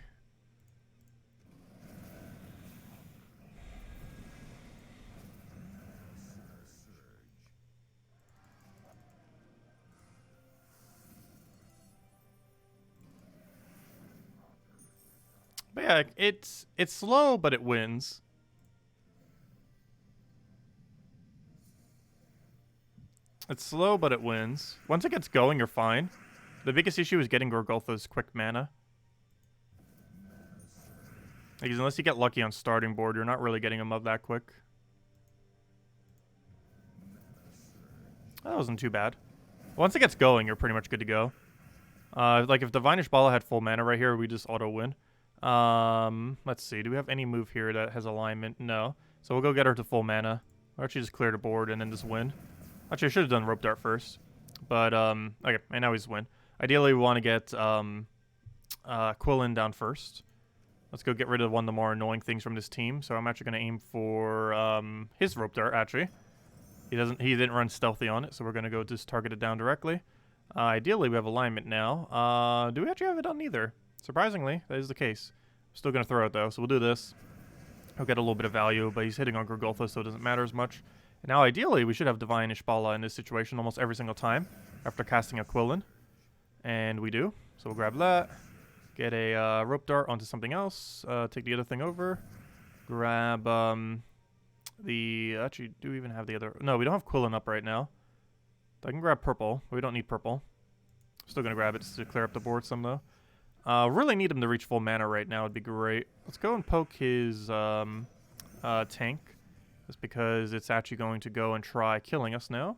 S1: But yeah, it's slow, but it wins. It's slow, but it wins. Once it gets going, you're fine. The biggest issue is getting Gorgolfa's quick mana. Because unless you get lucky on starting board, you're not really getting him up that quick. That wasn't too bad. Once it gets going, you're pretty much good to go. Like if Divinish Bala had full mana right here, we just auto win. Let's see. Do we have any move here that has alignment? No. So we'll go get her to full mana. Or actually just clear the board and then just win. Actually, I should have done Rope Dart first. But, okay. And now we just win. Ideally, we want to get, Quillen down first. Let's go get rid of one of the more annoying things from this team. So I'm actually going to aim for, his Rope Dart, actually. He didn't run stealthy on it, so we're going to go just target it down directly. Ideally, we have alignment now. Do we actually have it on either? Surprisingly, that is the case. I'm still going to throw it, though, so we'll do this. He'll get a little bit of value, but he's hitting on Gorgolfa, so it doesn't matter as much. And now, ideally, we should have Divine Ishbala in this situation almost every single time after casting a Quillen. And we do. So we'll grab that. Get a Rope Dart onto something else. Take the other thing over. Grab Actually, do we even have the other... No, we don't have Quillen up right now. I can grab purple. We don't need purple. Still going to grab it just to clear up the board some, though. Really need him to reach full mana right now. It'd be great. Let's go and poke his tank. Just because it's actually going to go and try killing us now.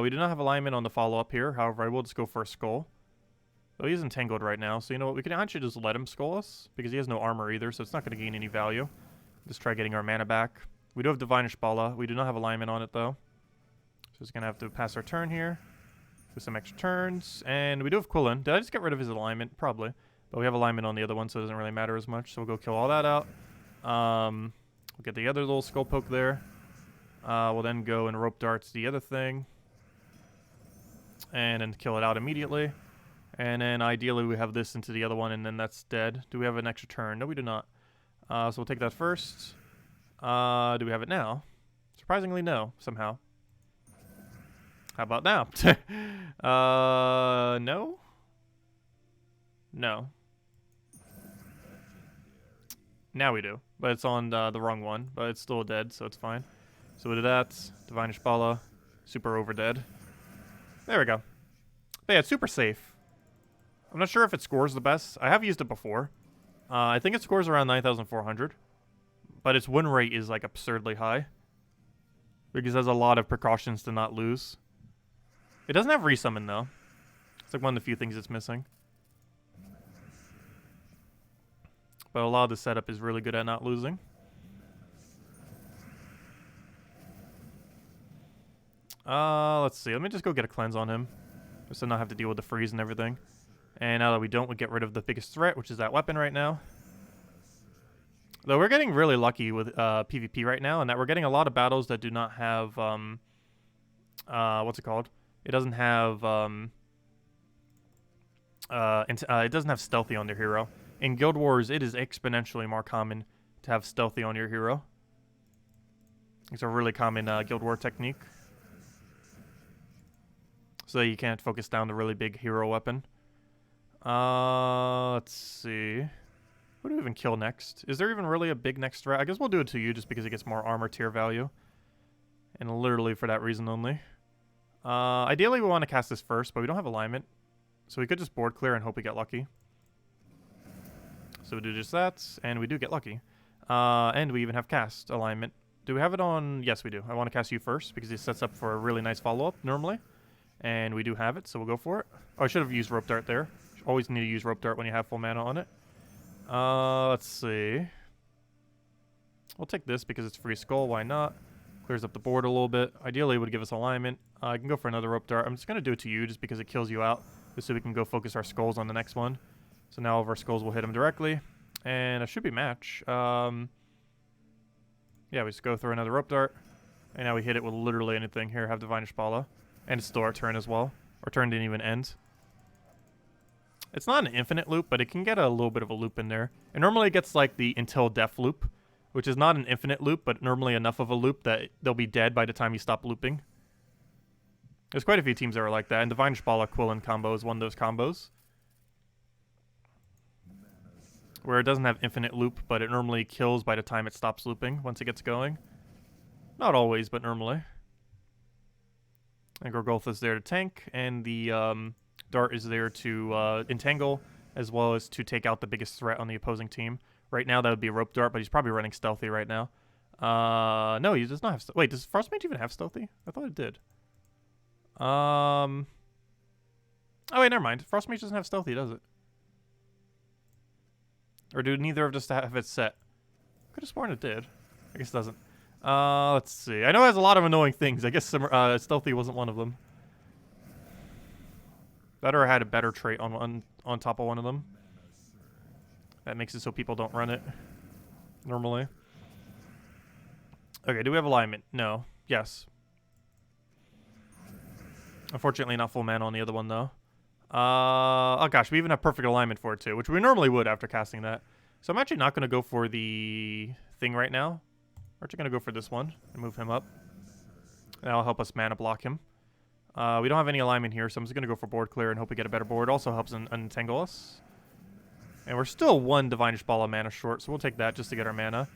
S1: We do not have alignment on the follow-up here. However, I will just go for a skull. Oh, he's entangled right now. So you know what? We can actually just let him skull us. Because he has no armor either, so it's not going to gain any value. Just try getting our mana back. We do have Divine Ishbala. We do not have alignment on it, though. So it's going to have to pass our turn here. with some extra turns. And we do have Quillen. Did I just get rid of his alignment? Probably. But we have alignment on the other one, so it doesn't really matter as much. So we'll go kill all that out. We'll get the other little skull poke there. We'll then go and rope darts the other thing. And then kill it out immediately. And then ideally we have this into the other one, and then that's dead. Do we have an extra turn? No, we do not. So we'll take that first. Do we have it now? Surprisingly, no, somehow. How about now? No? No. Now we do. But it's on the wrong one. But it's still dead, so it's fine. So we do that. Divine Ishbala. Super over dead. There we go. But yeah, it's super safe. I'm not sure if it scores the best. I have used it before. I think it scores around 9,400. But its win rate is like absurdly high. Because it has a lot of precautions to not lose. It doesn't have resummon though. It's like one of the few things it's missing. But a lot of the setup is really good at not losing. Let's see. Let me just go get a cleanse on him. Just to not have to deal with the freeze and everything. And now that we don't, we get rid of the biggest threat, which is that weapon right now. Though we're getting really lucky with PvP right now, and that we're getting a lot of battles that do not have, what's it called? It doesn't have, it doesn't have stealthy on their hero. In Guild Wars, it is exponentially more common to have stealthy on your hero. It's a really common Guild War technique. So that you can't focus down the really big hero weapon. Let's see. Who do we even kill next? Is there even really a big next threat? I guess we'll do it to you just because it gets more armor tier value. And literally for that reason only. Ideally we want to cast this first, but we don't have alignment. So we could just board clear and hope we get lucky. So we do just that, and we do get lucky. And we even have cast alignment. Do we have it on? Yes, we do. I want to cast you first because it sets up for a really nice follow-up normally. And we do have it, so we'll go for it. Oh, I should have used rope dart there. Always need to use rope dart when you have full mana on it. Let's see. We'll take this because it's free skull. Why not? Clears up the board a little bit. Ideally, it would give us alignment. I can go for another rope dart. I'm just going to do it to you just because it kills you out. Just so we can go focus our skulls on the next one. So now all of our skulls will hit him directly. And it should be match. Yeah, we just go through another rope dart. And now we hit it with literally anything. Here, have Divine Ishbala. And it's still our turn as well. Our turn didn't even end. It's not an infinite loop, but it can get a little bit of a loop in there. And normally it gets like the until death loop, which is not an infinite loop, but normally enough of a loop that they'll be dead by the time you stop looping. There's quite a few teams that are like that, and Divine Ishbala Quillen combo is one of those combos. Where it doesn't have infinite loop, but it normally kills by the time it stops looping once it gets going. Not always, but normally. And Gorgolth is there to tank, and the Dart is there to entangle, as well as to take out the biggest threat on the opposing team. Right now, that would be Rope Dart, but he's probably running Stealthy right now. No, he does not have... Wait, does Frostmage even have Stealthy? I thought it did. Oh, wait, never mind. Frostmage doesn't have Stealthy, does it? Or do neither of us have it set? Could have sworn it did. I guess it doesn't. Let's see. I know it has a lot of annoying things. I guess Stealthy wasn't one of them. Better had a better trait on top of one of them. That makes it so people don't run it normally. Okay, do we have alignment? No. Yes. Unfortunately, not full mana on the other one, though. Oh gosh, we even have perfect alignment for it, too, which we normally would after casting that. So I'm actually not going to go for the thing right now. We're actually going to go for this one and move him up. That'll help us mana block him. We don't have any alignment here, so I'm just going to go for board clear and hope we get a better board. Also helps untangle us. And we're still one Divine Ishbala mana short, so we'll take that just to get our mana.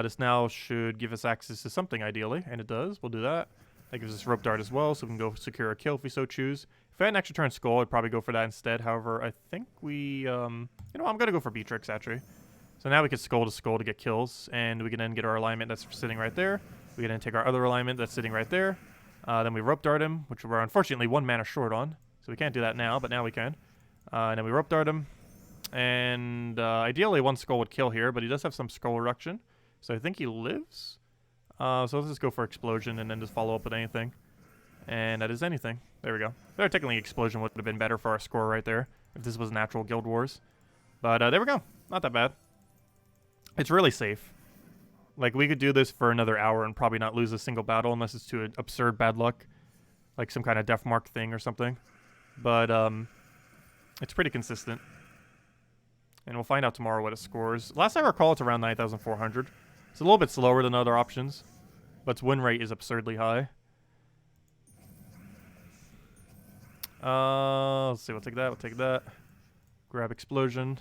S1: This now should give us access to something, ideally, and it does. We'll do that. That gives us Rope Dart as well, so we can go secure a kill if we so choose. If I had an extra turn Skull, I'd probably go for that instead. However, I think we... you know, I'm going to go for Beatrix, actually. So now we can Skull to get kills, and we can then get our alignment that's sitting right there. We can then take our other alignment that's sitting right there. Then we Rope Dart him, which we're unfortunately one mana short on. So we can't do that now, but now we can. And then we Rope Dart him. And ideally one Skull would kill here, but he does have some Skull Reduction. So I think he lives. So let's just go for Explosion and then just follow up with anything. And that is anything. There we go. There, technically, Explosion would have been better for our score right there if this was natural Guild Wars. But there we go. Not that bad. It's really safe. Like, we could do this for another hour and probably not lose a single battle unless it's to an absurd bad luck. Like some kind of death mark thing or something. But it's pretty consistent. And we'll find out tomorrow what it scores. Last I recall, it's around 9,400. It's a little bit slower than other options. But its win rate is absurdly high. Let's see, we'll take that, we'll take that. Grab Explosion.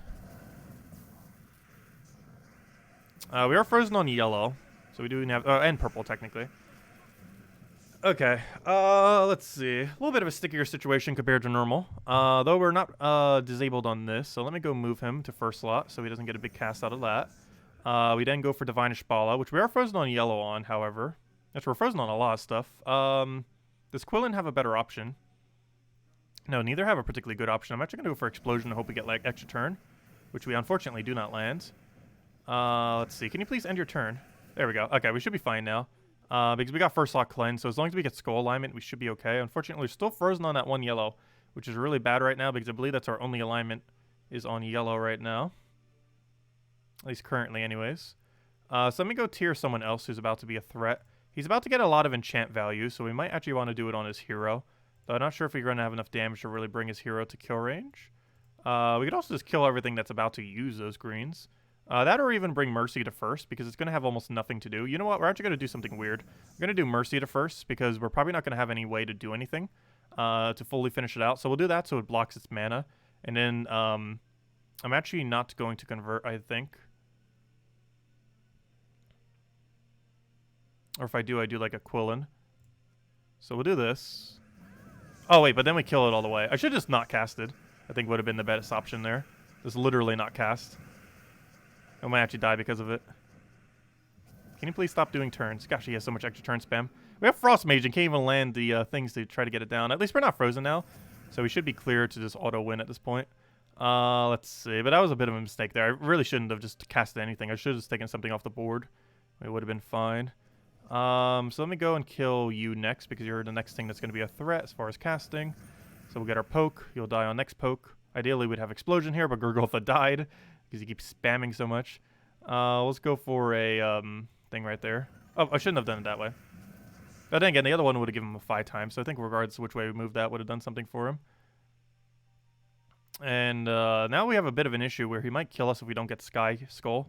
S1: We are frozen on yellow. So we do have, and purple technically. Okay, let's see. A little bit of a stickier situation compared to normal. Though we're not disabled on this, so let me go move him to first slot so he doesn't get a big cast out of that. We then go for Divine Ishbala, which we are frozen on yellow on, however. Yes, we're frozen on a lot of stuff. Does Quillen have a better option? No, neither have a particularly good option. I'm actually going to go for Explosion and hope we get, like, extra turn, which we unfortunately do not land. Let's see. Can you please end your turn? There we go. Okay, we should be fine now. Because we got first slot cleanse, so as long as we get skull alignment, we should be okay. Unfortunately, we're still frozen on that one yellow, which is really bad right now because I believe that's our only alignment is on yellow right now. At least currently, anyways. So let me go tier someone else who's about to be a threat. He's about to get a lot of enchant value, so we might actually want to do it on his hero. Though I'm not sure if we're going to have enough damage to really bring his hero to kill range. We could also just kill everything that's about to use those greens. That or even bring Mercy to first, because it's going to have almost nothing to do. You know what? We're actually going to do something weird. We're going to do Mercy to first, because we're probably not going to have any way to do anything to fully finish it out. So we'll do that so it blocks its mana. And then I'm actually not going to convert, I think. Or if I do like a Quillen. So we'll do this. Oh, wait, but then we kill it all the way. I should have just not casted. I think would have been the best option there. Just literally not cast. I might actually die because of it. Can you please stop doing turns? Gosh, he has so much extra turn spam. We have Frost Mage and can't even land the things to try to get it down. At least we're not frozen now. So we should be clear to just auto-win at this point. Let's see. But that was a bit of a mistake there. I really shouldn't have just casted anything. I should have just taken something off the board. It would have been fine. So let me go and kill you next because you're the next thing that's going to be a threat as far as casting. So we'll get our poke. You'll die on next poke. Ideally, we'd have Explosion here, but Gurgultha died because he keeps spamming so much. Let's go for a thing right there. Oh, I shouldn't have done it that way. But then again, the other one would have given him a 5 times, so I think regardless of which way we moved that would have done something for him. And now we have a bit of an issue where he might kill us if we don't get Sky Skull.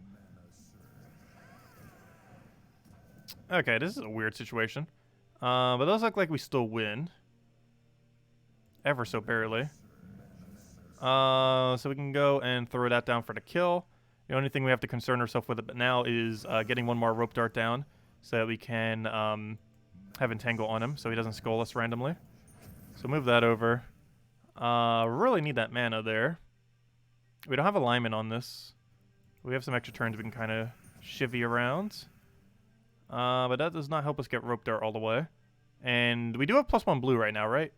S1: Okay, this is a weird situation. But those look like we still win. Ever so barely. So we can go and throw that down for the kill. The only thing we have to concern ourselves with now is getting one more rope dart down so that we can have Entangle on him so he doesn't skull us randomly. So move that over. Really need that mana there. We don't have alignment on this. We have some extra turns we can kind of shivvy around. But that does not help us get rope dart all the way. And we do have +1 blue right now, right?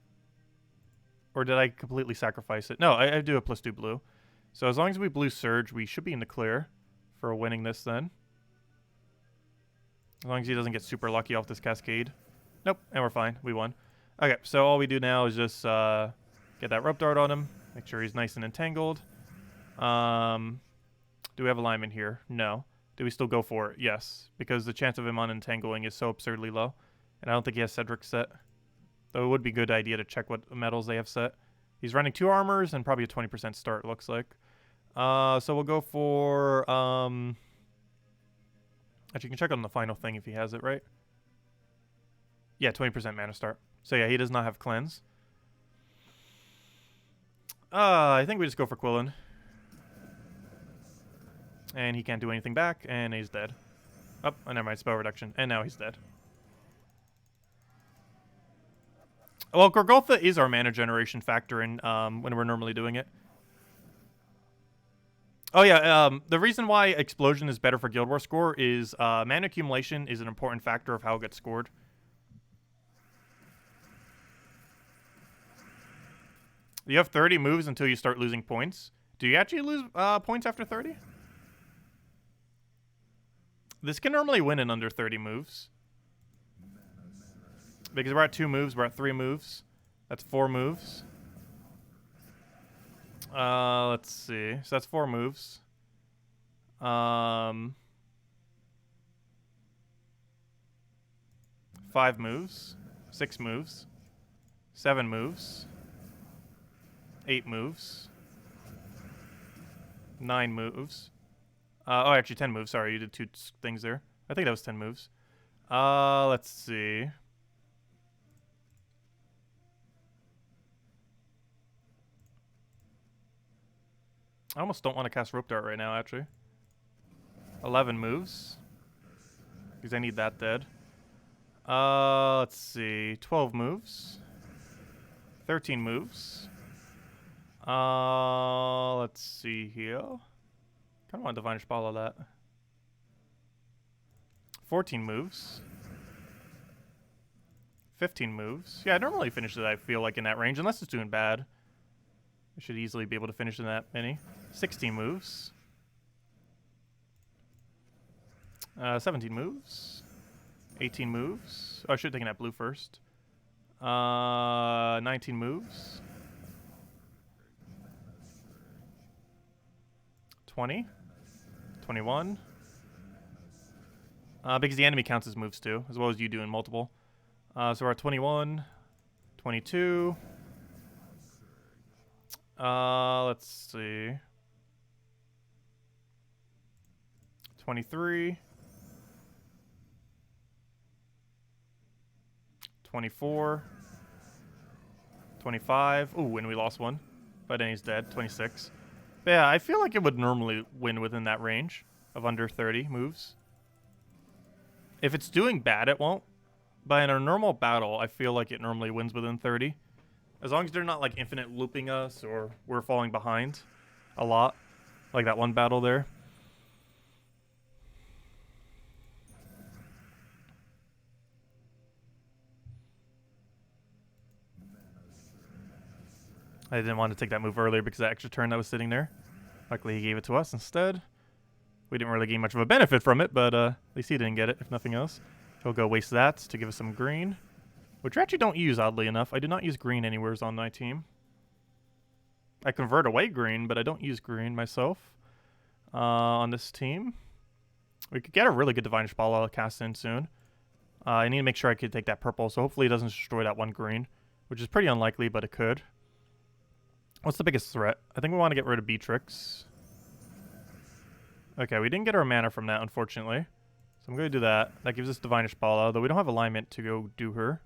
S1: Or did I completely sacrifice it? No, I do have +2 blue. So as long as we blue surge, we should be in the clear for winning this then. As long as he doesn't get super lucky off this cascade. Nope, and we're fine. We won. Okay, so all we do now is just get that rope dart on him. Make sure he's nice and entangled. Do we have alignment here? No. Do we still go for it? Yes, because the chance of him unentangling is so absurdly low. And I don't think he has Cedric set. Though it would be a good idea to check what metals they have set. He's running 2 armors and probably a 20% start, looks like. So we'll go for... Actually, you can check on the final thing if he has it, right? Yeah, 20% mana start. So yeah, he does not have cleanse. I think we just go for Quillen. And he can't do anything back, and he's dead. Oh, never mind, spell reduction. And now he's dead. Well, Gurgultha is our mana generation factor in when we're normally doing it. Oh yeah, the reason why Explosion is better for Guild Wars score is mana accumulation is an important factor of how it gets scored. You have 30 moves until you start losing points. Do you actually lose points after 30? This can normally win in under 30 moves. Because we're at 2 moves, we're at 3 moves. That's 4 moves. Let's see. So that's 4 moves. 5 moves. 6 moves. 7 moves. 8 moves. 9 moves. Oh, actually 10 moves. Sorry, you did 2 things there. I think that was 10 moves. Let's see. I almost don't want to cast Rope Dart right now, actually. 11 moves. Because I need that dead. Let's see. 12 moves. 13 moves. Let's see here. Kind of want to Divine Spalla that. 14 moves. 15 moves. Yeah, I normally finish it, I feel like, in that range, unless it's doing bad. I should easily be able to finish in that many. 16 moves. 17 moves. 18 moves. Oh, I should have taken that blue first. 19 moves. 20. 21. Because the enemy counts as moves too, as well as you doing multiple. So we're at 21. 22. Let's see. 23. 24. 25. Ooh, and we lost one. But then he's dead. 26. But yeah, I feel like it would normally win within that range of under 30 moves. If it's doing bad, it won't. But in a normal battle, I feel like it normally wins within 30. As long as they're not, like, infinite looping us or we're falling behind a lot. Like that one battle there. I didn't want to take that move earlier because of that extra turn that was sitting there. Luckily, he gave it to us instead. We didn't really gain much of a benefit from it, but at least he didn't get it, if nothing else. He'll go waste that to give us some green. Which I actually don't use, oddly enough. I do not use green anywhere on my team. I convert away green, but I don't use green myself on this team. We could get a really good Divine Spalla cast in soon. I need to make sure I could take that purple, so hopefully it doesn't destroy that one green, which is pretty unlikely, but it could. What's the biggest threat? I think we want to get rid of Beatrix. Okay, we didn't get our mana from that, unfortunately. So I'm going to do that. That gives us Divine Spalla, though we don't have alignment to go do her.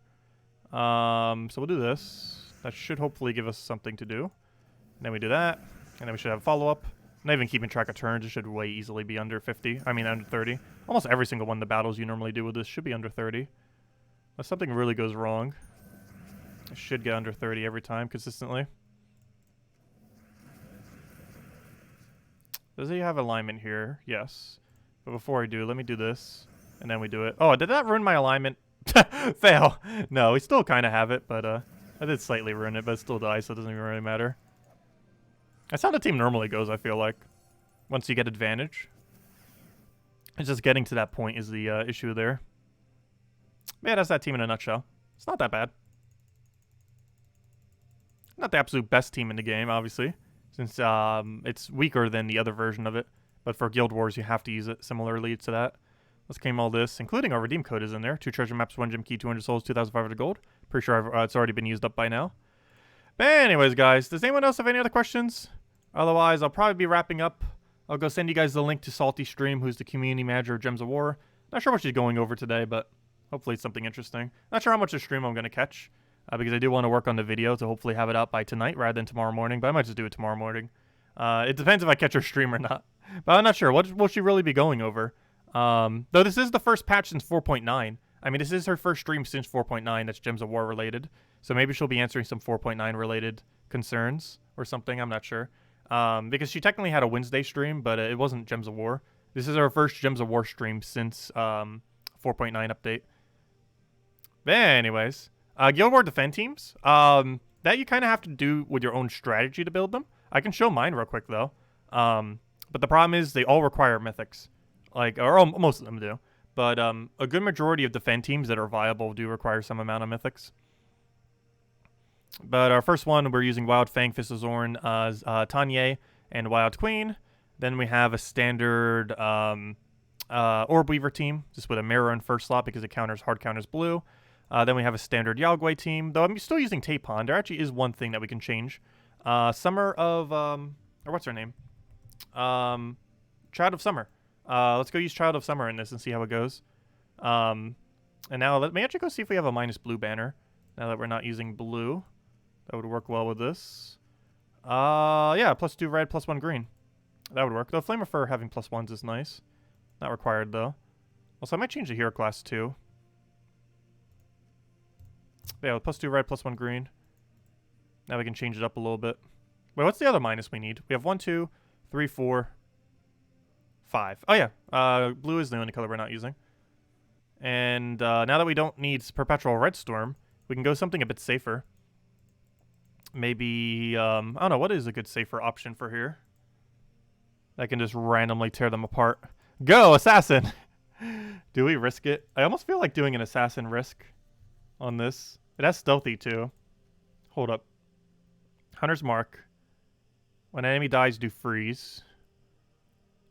S1: So we'll do this. That should hopefully give us something to do. And then we do that. And then we should have follow-up. Not even keeping track of turns. It should way easily be under 50. I mean, under 30. Almost every single one of the battles you normally do with this should be under 30. Unless something really goes wrong. It should get under 30 every time consistently. Does he have alignment here? Yes. But before I do, let me do this. And then we do it. Oh, did that ruin my alignment? Fail. No, we still kind of have it, but I did slightly ruin it, but it still dies, so it doesn't even really matter. That's how the team normally goes, I feel like. Once you get advantage. It's just getting to that point is the issue there. But yeah, that's that team in a nutshell. It's not that bad. Not the absolute best team in the game, obviously. Since it's weaker than the other version of it. But for Guild Wars, you have to use it similarly to that. Let's claim all this, including our redeem code is in there. 2 treasure maps, 1 gem key, 200 souls, 2,500 gold. Pretty sure it's already been used up by now. But anyways, guys, does anyone else have any other questions? Otherwise, I'll probably be wrapping up. I'll go send you guys the link to Salty Stream, who's the community manager of Gems of War. Not sure what she's going over today, but hopefully it's something interesting. Not sure how much of stream I'm going to catch, because I do want to work on the video to hopefully have it out by tonight rather than tomorrow morning, but I might just do it tomorrow morning. It depends if I catch her stream or not. But I'm not sure. What will she really be going over? Though this is the first patch since 4.9. I mean, this is her first stream since 4.9 that's Gems of War related. So maybe she'll be answering some 4.9 related concerns or something. I'm not sure. Because she technically had a Wednesday stream, but it wasn't Gems of War. This is our first Gems of War stream since 4.9 update. But anyways, Guild War defend teams. That you kind of have to do with your own strategy to build them. I can show mine real quick, though. But the problem is they all require mythics. Like, or most of them do. But a good majority of defend teams that are viable do require some amount of mythics. But our first one, we're using Wild Fang, Fist of Zorn, Tanya, and Wild Queen. Then we have a standard Orb Weaver team, just with a mirror in first slot because it hard counters blue. Then we have a standard Yagway team, though I'm still using Tapon. There actually is one thing that we can change. Summer of, or what's her name? Child of Summer. Let's go use Child of Summer in this and see how it goes. And now let me actually go see if we have a minus blue banner. Now that we're not using blue, that would work well with this. Yeah, +2 red, +1 green. That would work. Though Flame of Fur having +1s is nice. Not required though. Also, I might change the hero class too. Yeah, with +2 red, +1 green. Now we can change it up a little bit. Wait, what's the other minus we need? We have 1, 2, 3, 4, 5. Oh yeah, blue is the only color we're not using. And now that we don't need Perpetual Red Storm, we can go something a bit safer. Maybe, I don't know, what is a good safer option for here? I can just randomly tear them apart. Go, Assassin! Do we risk it? I almost feel like doing an Assassin risk on this. It has Stealthy too. Hold up. Hunter's Mark. When an enemy dies, do freeze.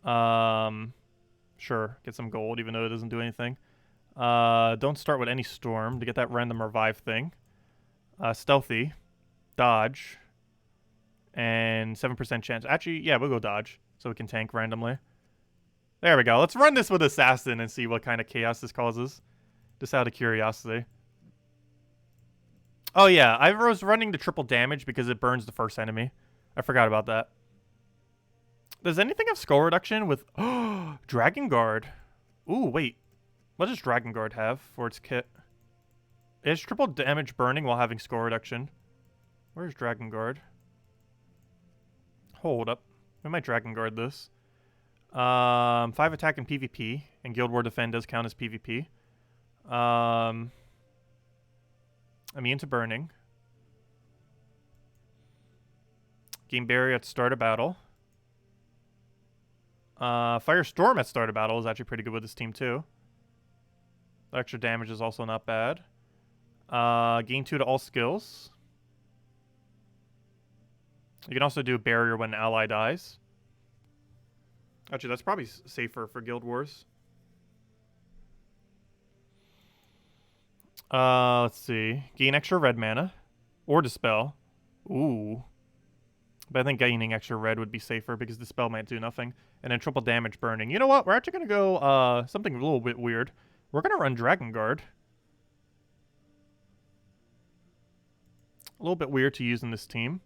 S1: Sure, get some gold even though it doesn't do anything. Don't start with any storm to get that random revive thing. Stealthy. Dodge. And 7% chance. Actually, yeah, we'll go dodge so we can tank randomly. There we go. Let's run this with Assassin and see what kind of chaos this causes. Just out of curiosity. Oh yeah, I was running the triple damage because it burns the first enemy. I forgot about that. Does anything have skull reduction with... Dragon Guard. Ooh, wait. What does Dragon Guard have for its kit? It has triple damage burning while having skull reduction. Where's Dragon Guard? Hold up. We might Dragon Guard this. 5 attack in PvP, and Guild War Defend does count as PvP. Immune to burning. Gain barrier at start of battle. Firestorm at start of battle is actually pretty good with this team too. Extra damage is also not bad. Gain 2 to all skills. You can also do a barrier when an ally dies. Actually, that's probably safer for Guild Wars. Let's see. Gain extra red mana. Or Dispel. Ooh. But I think gaining extra red would be safer because Dispel might do nothing. And then triple damage burning. You know what? We're actually going to go something a little bit weird. We're going to run Dragon Guard. A little bit weird to use in this team.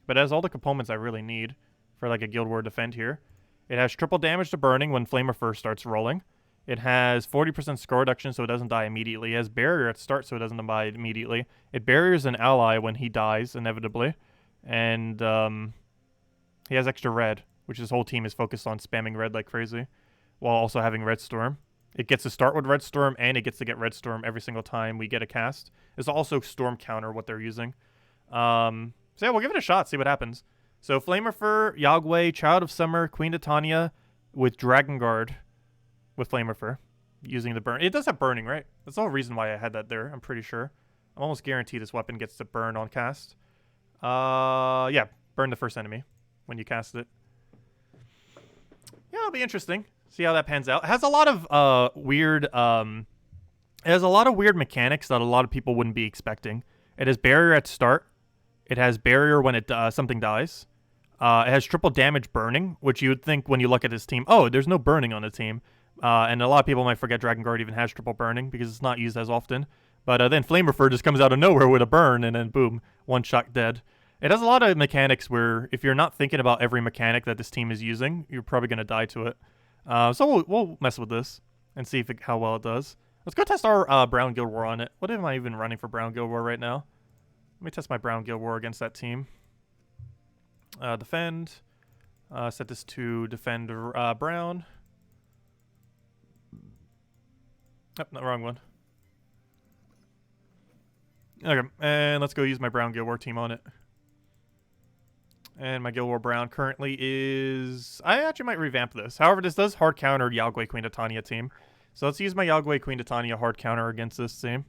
S1: But it has all the components I really need for like a Guild War Defend here. It has triple damage to burning when Flame of Fur starts rolling. It has 40% score reduction so it doesn't die immediately. It has barrier at start so it doesn't die immediately. It barriers an ally when he dies, inevitably. And he has extra red, which his whole team is focused on spamming red like crazy, while also having Red Storm. It gets to start with Red Storm, and it gets to get Red Storm every single time we get a cast. It's also Storm counter what they're using. So yeah, we'll give it a shot, see what happens. So Flame of Fur, Yagway, Child of Summer, Queen of Tanya with Dragon Guard with Flame of Fur using the burn. It does have burning, right? That's the whole reason why I had that there, I'm pretty sure. I'm almost guaranteed this weapon gets to burn on cast. Yeah, burn the first enemy when you cast it. Yeah, it'll be interesting. See how that pans out. It has a lot of weird mechanics that a lot of people wouldn't be expecting. It has barrier at start. It has barrier when it something dies. It has triple damage burning, which you would think when you look at this team, oh, there's no burning on the team. And a lot of people might forget Dragon Guard even has triple burning because it's not used as often. But then Flame of Fur just comes out of nowhere with a burn, and then boom, one shot dead. It has a lot of mechanics where if you're not thinking about every mechanic that this team is using, you're probably going to die to it. So we'll mess with this and see how well it does. Let's go test our Brown Guild War on it. What am I even running for Brown Guild War right now? Let me test my Brown Guild War against that team. Defend. Set this to defend Brown. Oh, no, wrong one. Okay, and let's go use my Brown Guild War team on it. And my Guild War Brown currently is... I actually might revamp this. However, this does hard counter Yagway Queen of Tanya team. So let's use my Yagway Queen Titania hard counter against this team.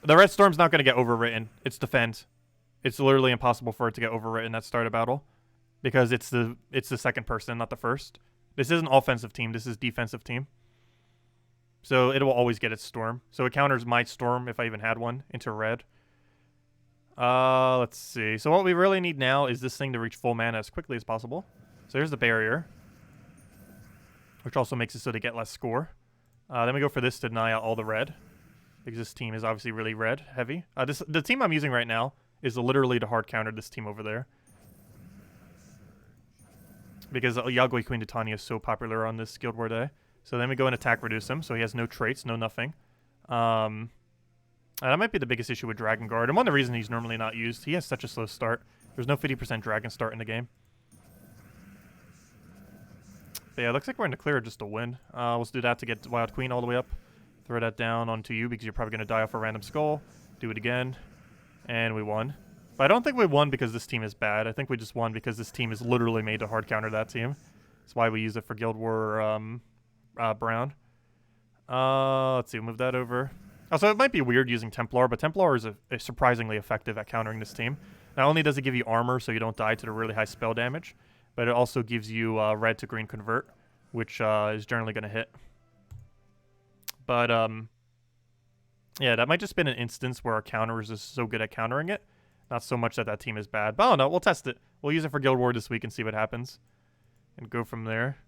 S1: The Red Storm's not going to get overwritten. It's defend. It's literally impossible for it to get overwritten at start of battle. Because it's the second person, not the first. This isn't offensive team. This is defensive team. So it will always get its Storm. So it counters my Storm, if I even had one, into red. Let's see. So what we really need now is this thing to reach full mana as quickly as possible. So here's the barrier. Which also makes it so they get less score. Then we go for this to deny out all the red. Because this team is obviously really red heavy. The team I'm using right now is literally to hard counter this team over there. Because Yagway Queen Titania is so popular on this Guild War day. So then we go and attack reduce him. So he has no traits, no nothing. That might be the biggest issue with Dragon Guard. And one of the reasons he's normally not used. He has such a slow start. There's no 50% Dragon start in the game. But yeah, it looks like we're in the clear just to win. Let's do that to get Wild Queen all the way up. Throw that down onto you because you're probably going to die off a random skull. Do it again. And we won. But I don't think we won because this team is bad. I think we just won because this team is literally made to hard counter that team. That's why we use it for Guild War Brown. Let's see, we'll move that over. Also, it might be weird using Templar, but Templar is surprisingly effective at countering this team. Not only does it give you armor so you don't die to the really high spell damage, but it also gives you red to green convert, which is generally going to hit. But, yeah, that might just been an instance where our counters is so good at countering it. Not so much that that team is bad. But I don't know. We'll test it. We'll use it for Guild War this week and see what happens. And go from there.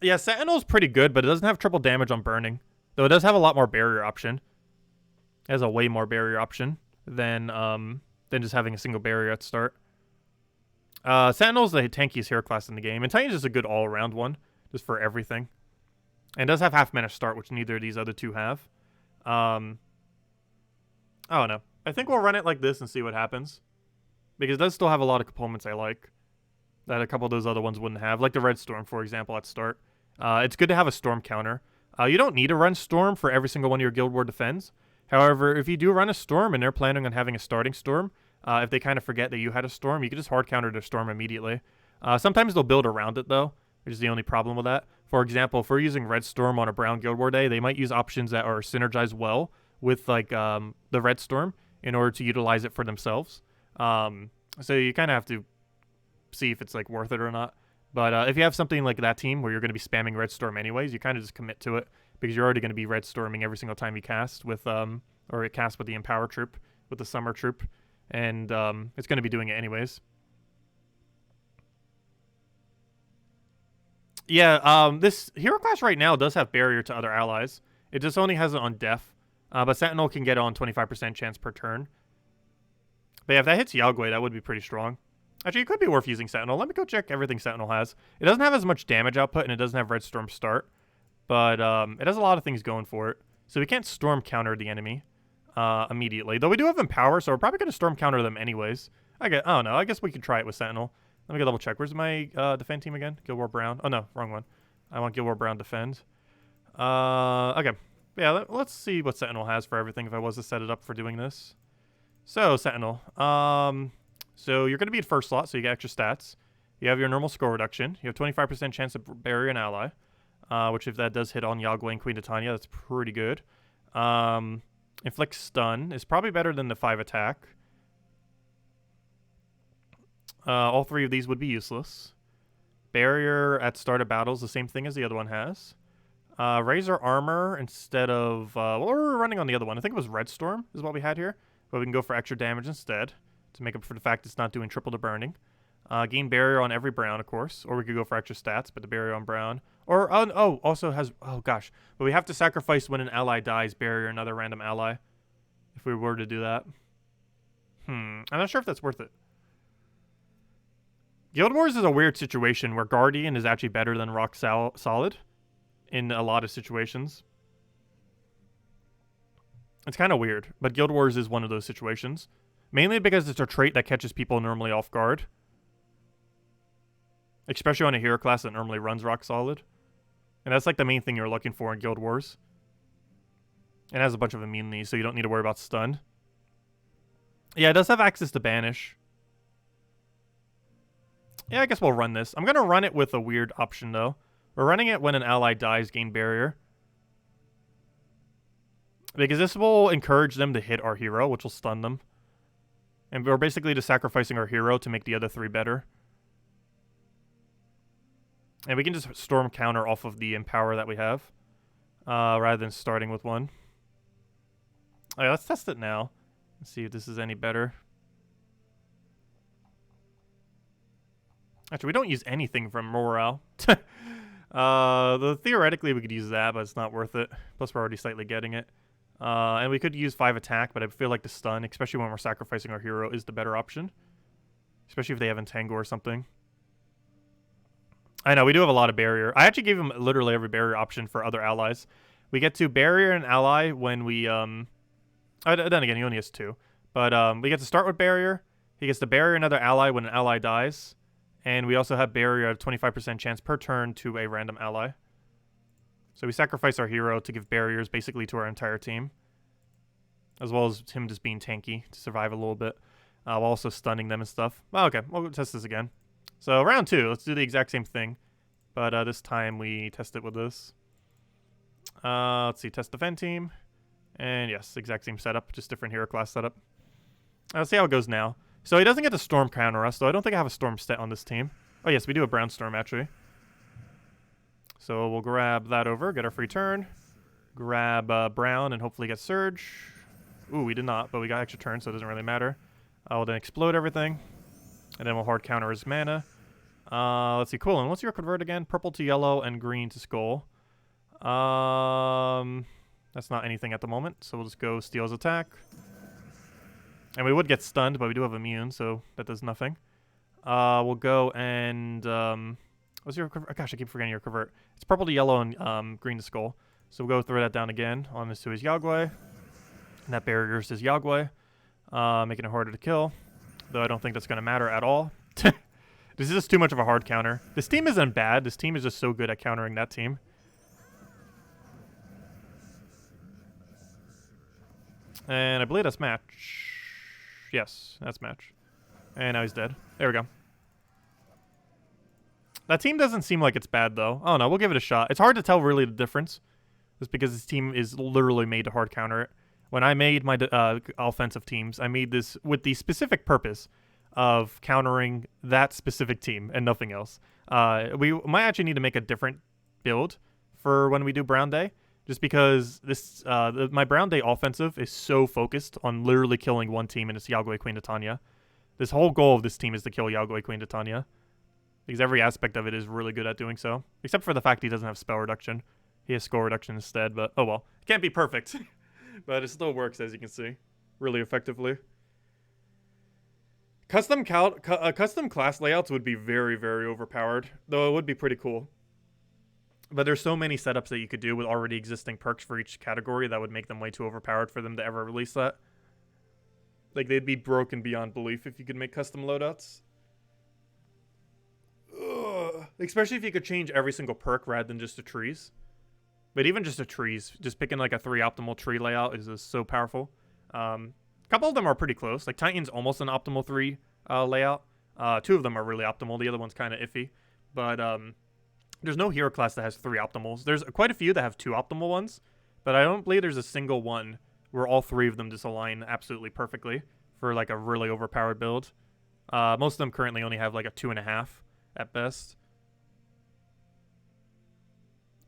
S1: Yeah, Sentinel's pretty good, but it doesn't have triple damage on burning. Though it does have a lot more barrier option. It has a way more barrier option than just having a single barrier at start. Sentinel's the tankiest hero class in the game. And Titan's just a good all-around one. Just for everything. And it does have half mana start, which neither of these other two have. I don't know. I think we'll run it like this and see what happens. Because it does still have a lot of components I like. That a couple of those other ones wouldn't have. Like the Red Storm, for example, at start. It's good to have a Storm counter. You don't need to run Storm for every single one of your Guild War defends. However, if you do run a Storm and they're planning on having a starting Storm, if they kind of forget that you had a Storm, you can just hard counter their Storm immediately. Sometimes they'll build around it, though, which is the only problem with that. For example, if we're using Red Storm on a Brown Guild War day, they might use options that are synergized well with like the Red Storm in order to utilize it for themselves. So you kind of have to see if it's like worth it or not. But if you have something like that team where you're going to be spamming Red Storm anyways, you kind of just commit to it because you're already going to be Red Storming every single time you cast with or cast with the Empower troop, with the Summer troop, and it's going to be doing it anyways. Yeah, this hero class right now does have barrier to other allies. It just only has it on Def, but Sentinel can get it on 25% chance per turn. But yeah, if that hits Yagway, that would be pretty strong. Actually, it could be worth using Sentinel. Let me go check everything Sentinel has. It doesn't have as much damage output, and it doesn't have Red Storm start. But it has a lot of things going for it. So we can't Storm counter the enemy immediately. Though we do have Empower, so we're probably going to Storm counter them anyways. I don't know. I guess we could try it with Sentinel. Let me go double check. Where's my defend team again? Guild War Brown. Oh, no. Wrong one. I want Guild War Brown defend. Okay. Yeah, let's see what Sentinel has for everything if I was to set it up for doing this. So, Sentinel. So you're going to be at first slot, so you get extra stats. You have your normal score reduction. You have 25% chance to bury an ally, which if that does hit on Yagway and Queen Titania, that's pretty good. Inflict stun is probably better than the 5 attack. All three of these would be useless. Barrier at start of battles, the same thing as the other one has. Razor armor instead of... what were we running on the other one? I think it was Red Storm is what we had here. But we can go for extra damage instead to make up for the fact it's not doing triple to burning. Gain barrier on every Brown, of course. Or we could go for extra stats, but the barrier on Brown. Or, also has... Oh, gosh. But we have to sacrifice when an ally dies, barrier another random ally. If we were to do that. I'm not sure if that's worth it. Guild Wars is a weird situation where Guardian is actually better than Rock Solid in a lot of situations. It's kind of weird, but Guild Wars is one of those situations. Mainly because it's a trait that catches people normally off guard. Especially on a hero class that normally runs Rock Solid. And that's like the main thing you're looking for in Guild Wars. It has a bunch of immunities, so you don't need to worry about stun. Yeah, it does have access to Banish. Yeah, I guess we'll run this. I'm going to run it with a weird option, though. We're running it when an ally dies, gain barrier. Because this will encourage them to hit our hero, which will stun them. And we're basically just sacrificing our hero to make the other 3 better. And we can just storm counter off of the empower that we have. Rather than starting with one. Alright, let's test it now. Let's see if this is any better. Actually, we don't use anything from morale. Theoretically, we could use that, but it's not worth it. Plus, we're already slightly getting it. And we could use 5 attack, but I feel like the stun, especially when we're sacrificing our hero, is the better option. Especially if they have Entangle or something. I know, we do have a lot of barrier. I actually gave him literally every barrier option for other allies. We get to barrier an ally when we, then again, he only has 2. But we get to start with barrier. He gets to barrier another ally when an ally dies. And we also have barrier of 25% chance per turn to a random ally. So we sacrifice our hero to give barriers basically to our entire team. As well as him just being tanky to survive a little bit. While also stunning them and stuff. Well, okay, we'll test this again. So round 2, let's do the exact same thing. But this time we test it with this. Let's see, test defend team. And yes, exact same setup, just different hero class setup. Let's see how it goes now. So he doesn't get to storm counter us, though. I don't think I have a storm stat on this team. Oh yes, we do a brown storm actually. So we'll grab that over, get our free turn. Grab brown and hopefully get surge. Ooh, we did not, but we got extra turn, so it doesn't really matter. We'll then explode everything. And then we'll hard counter his mana. Let's see, cool. And what's your convert again? Purple to yellow and green to skull. That's not anything at the moment, so we'll just go steal's attack. And we would get stunned, but we do have immune, so that does nothing. We'll go and... what's your convert? Oh, gosh, I keep forgetting your convert. It's purple to yellow and green to skull. So we'll go throw that down again on this to his Yagway. And that barriers his Yagway, making it harder to kill. Though I don't think that's going to matter at all. This is just too much of a hard counter. This team isn't bad. This team is just so good at countering that team. And I believe that's match. Yes, that's match. And now he's dead. There we go. That team doesn't seem like it's bad, though. Oh, no, we'll give it a shot. It's hard to tell, really, the difference. Just because this team is literally made to hard counter it. When I made my offensive teams, I made this with the specific purpose of countering that specific team and nothing else. We might actually need to make a different build for when we do Brown Day. Just because this my Brown Day offensive is so focused on literally killing one team, and it's Yagway Queen Titania. This whole goal of this team is to kill Yagway Queen Titania. Because every aspect of it is really good at doing so. Except for the fact he doesn't have spell reduction. He has score reduction instead, but oh well. It can't be perfect. But it still works, as you can see. Really effectively. Custom class layouts would be very, very overpowered. Though it would be pretty cool. But there's so many setups that you could do with already existing perks for each category that would make them way too overpowered for them to ever release that. Like, they'd be broken beyond belief if you could make custom loadouts. Ugh. Especially if you could change every single perk rather than just the trees. But even just the trees, just picking like a 3 optimal tree layout is just so powerful. A couple of them are pretty close. Like Titan's almost an optimal 3 layout. 2 of them are really optimal. The other one's kind of iffy. But there's no hero class that has 3 optimals. There's quite a few that have 2 optimal ones. But I don't believe there's a single one where all 3 of them just align absolutely perfectly for like a really overpowered build. Most of them currently only have like a 2.5 at best.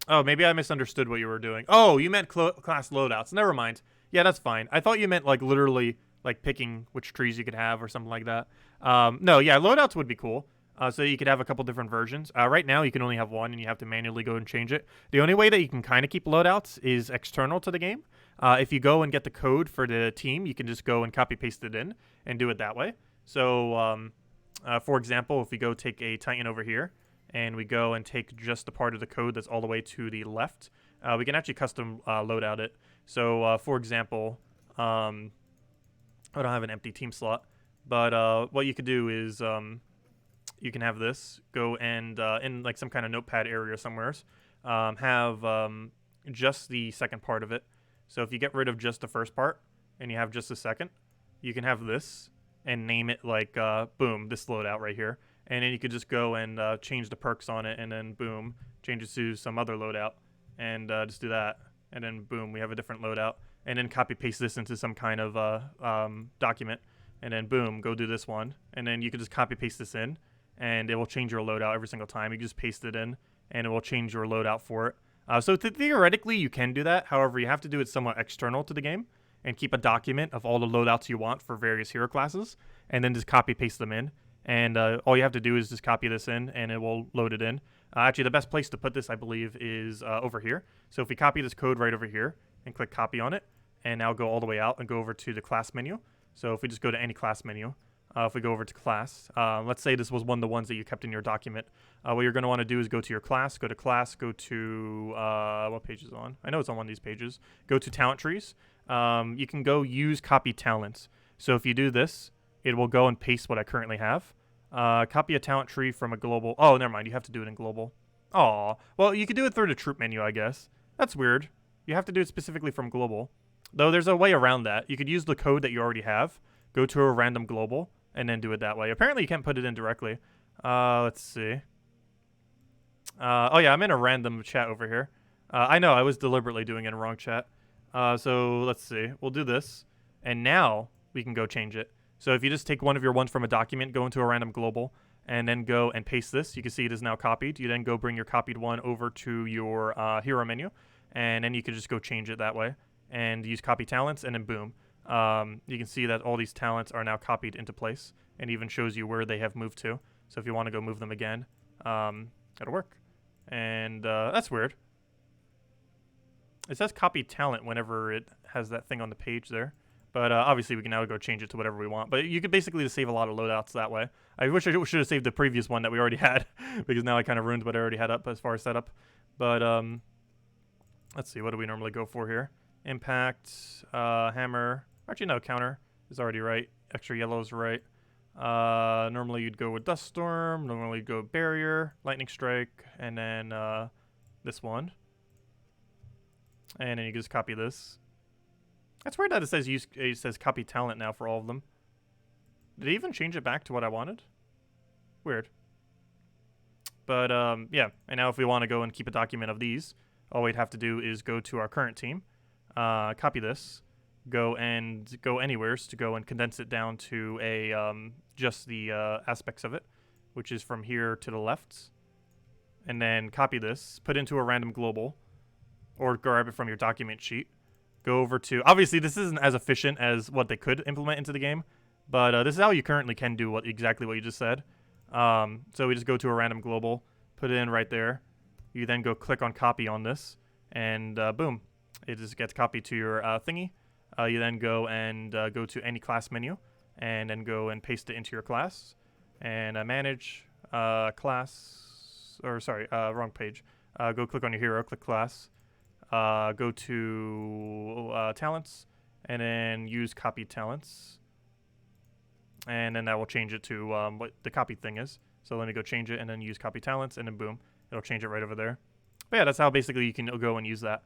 S1: Oh, maybe I misunderstood what you were doing. Oh, you meant class loadouts. Never mind. Yeah, that's fine. I thought you meant like literally like picking which trees you could have or something like that. No, yeah, loadouts would be cool. So you could have a couple different versions. Right now, you can only have one, and you have to manually go and change it. The only way that you can kind of keep loadouts is external to the game. If you go and get the code for the team, you can just go and copy-paste it in and do it that way. So, for example, if we go take a Titan over here, and we go and take just the part of the code that's all the way to the left, we can actually custom loadout it. So, for example, I don't have an empty team slot, but what you could do is you can have this go and in like some kind of notepad area somewhere, have just the second part of it. So if you get rid of just the first part and you have just the second, you can have this and name it like boom, this loadout right here. and then you could just go and change the perks on it, and then boom, change it to some other loadout, and just do that, and then boom, we have a different loadout, and then copy paste this into some kind of document, and then boom, go do this one, and then you can just copy paste this in, and it will change your loadout every single time. You just paste it in, and it will change your loadout for it. So theoretically, you can do that. However, you have to do it somewhat external to the game, and keep a document of all the loadouts you want for various hero classes, and then just copy paste them in. And all you have to do is just copy this in, and it will load it in. Actually, the best place to put this, I believe, is over here. So if we copy this code right over here and click copy on it, and now go all the way out and go over to the class menu. So if we just go to any class menu, if we go over to class, let's say this was one of the ones that you kept in your document. What you're going to want to do is go to your class, go to, what page is it on? I know it's on one of these pages. Go to talent trees. You can go use copy talents. So if you do this, it will go and paste what I currently have. Copy a talent tree from a global. Oh, never mind. You have to do it in global. Aw. Well, you could do it through the troop menu, I guess. That's weird. You have to do it specifically from global. Though there's a way around that. You could use the code that you already have, go to a random global, and then do it that way. Apparently, you can't put it in directly. Let's see. Oh, yeah, I'm in a random chat over here. I know, I was deliberately doing it in a wrong chat. So let's see. We'll do this. And now we can go change it. So if you just take one of your ones from a document, go into a random global, and then go and paste this, you can see it is now copied. You then go bring your copied one over to your hero menu, and then you can just go change it that way and use copy talents, and then boom. You can see that all these talents are now copied into place, and even shows you where they have moved to. So if you want to go move them again, it'll work. And that's weird. It says copy talent whenever it has that thing on the page there. But obviously, we can now go change it to whatever we want. But you could basically just save a lot of loadouts that way. I wish I should have saved the previous one that we already had, because now I kind of ruined what I already had up as far as setup. But let's see, what do we normally go for here? Impact, hammer. Actually, no, counter is already right. Extra yellow is right. Normally, you'd go with Dust Storm. Normally, you'd go Barrier, Lightning Strike, and then this one. And then you can just copy this. That's weird that it says copy talent now for all of them. Did it even change it back to what I wanted? Weird. But yeah, and now if we want to go and keep a document of these, all we'd have to do is go to our current team, copy this, go anywhere to go and condense it down to a just the aspects of it, which is from here to the left, and then copy this, put into a random global, or grab it from your document sheet. Go over to, obviously this isn't as efficient as what they could implement into the game, but this is how you currently can do exactly what you just said. So we just go to a random global, put it in right there. You then go click on copy on this, and boom, it just gets copied to your thingy. You then go and go to any class menu, and then go and paste it into your class, and manage class, or sorry, wrong page. Go click on your hero, click class. Go to talents, and then use copy talents, and then that will change it to what the copy thing is. So let me go change it, and then use copy talents, and then boom, it'll change it right over there. But yeah, that's how basically you can go and use that.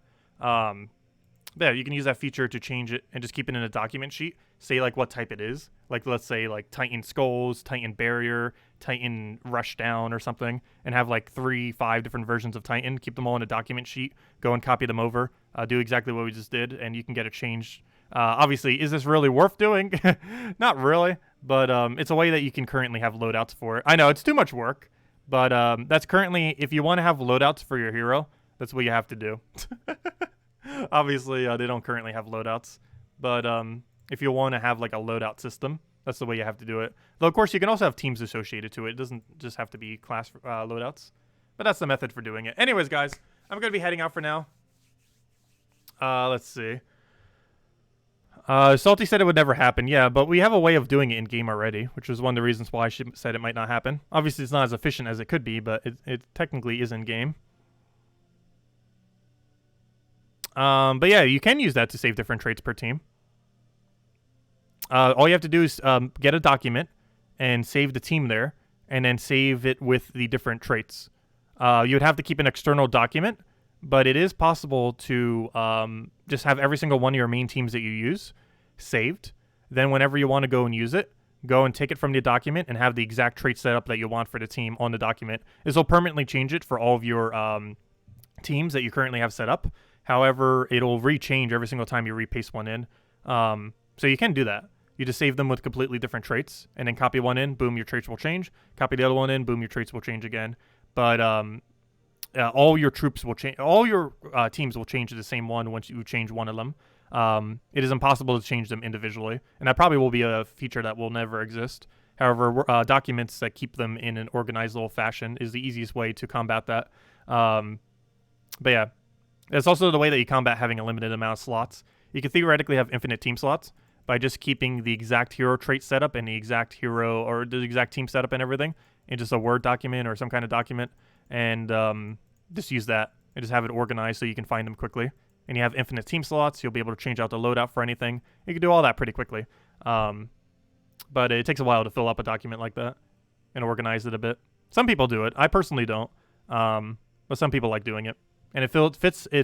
S1: But yeah, you can use that feature to change it and just keep it in a document sheet. Say like what type it is. Like let's say like Titan Skulls, Titan Barrier, Titan Rushdown or something, and have like 3-5 different versions of Titan. Keep them all in a document sheet. Go and copy them over. Do exactly what we just did, and you can get it changed. Obviously, is this really worth doing? Not really, but it's a way that you can currently have loadouts for it. I know it's too much work, but that's currently, if you want to have loadouts for your hero, that's what you have to do. Obviously, they don't currently have loadouts, but if you want to have like a loadout system, that's the way you have to do it. Though, of course, you can also have teams associated to it. It doesn't just have to be class loadouts, but that's the method for doing it. Anyways, guys, I'm going to be heading out for now. Let's see. Salty said it would never happen. Yeah, but we have a way of doing it in-game already, which was one of the reasons why I said it might not happen. Obviously, it's not as efficient as it could be, but it technically is in-game. But yeah, you can use that to save different traits per team. All you have to do is get a document and save the team there, and then save it with the different traits. You would have to keep an external document, but it is possible to just have every single one of your main teams that you use saved. Then whenever you want to go and use it, go and take it from the document and have the exact trait setup that you want for the team on the document. This will permanently change it for all of your teams that you currently have set up. However, it'll rechange every single time you repaste one in. So you can do that. You just save them with completely different traits, and then copy one in, boom, your traits will change. Copy the other one in, boom, your traits will change again. But all your troops will change. All your teams will change to the same one once you change one of them. It is impossible to change them individually, and that probably will be a feature that will never exist. However, documents that keep them in an organized little fashion is the easiest way to combat that. But yeah, it's also the way that you combat having a limited amount of slots. You can theoretically have infinite team slots by just keeping the exact hero trait setup and the exact hero or the exact team setup and everything in just a Word document or some kind of document, and just use that and just have it organized so you can find them quickly. And you have infinite team slots. You'll be able to change out the loadout for anything. You can do all that pretty quickly. But it takes a while to fill up a document like that and organize it a bit. Some people do it. I personally don't. But some people like doing it. And it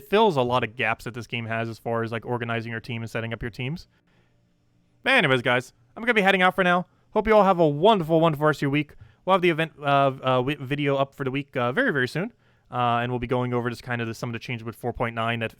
S1: fills a lot of gaps that this game has as far as like organizing your team and setting up your teams. But anyways, guys, I'm going to be heading out for now. Hope you all have a wonderful, wonderful rest of your week. We'll have the event video up for the week very, very soon. And we'll be going over just kind of some of the changes with 4.9 that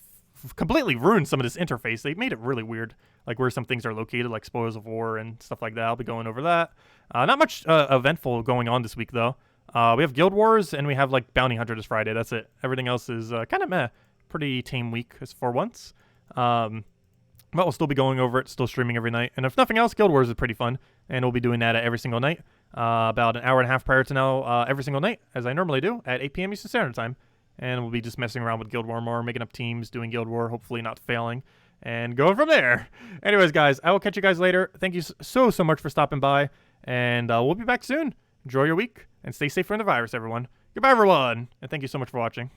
S1: completely ruined some of this interface. They made it really weird, like where some things are located, like spoils of war and stuff like that. I'll be going over that. Not much eventful going on this week, though. We have Guild Wars, and we have like Bounty Hunter this Friday. That's it. Everything else is kind of meh. Pretty tame week as for once. But we'll still be going over it, still streaming every night. And if nothing else, Guild Wars is pretty fun, and we'll be doing that every single night. About an hour and a half prior to now every single night, as I normally do, at 8 p.m. Eastern Standard Time. And we'll be just messing around with Guild War more, making up teams, doing Guild War, hopefully not failing, and going from there. Anyways, guys, I will catch you guys later. Thank you so much for stopping by, and we'll be back soon. Enjoy your week, and stay safe from the virus, everyone. Goodbye, everyone, and thank you so much for watching.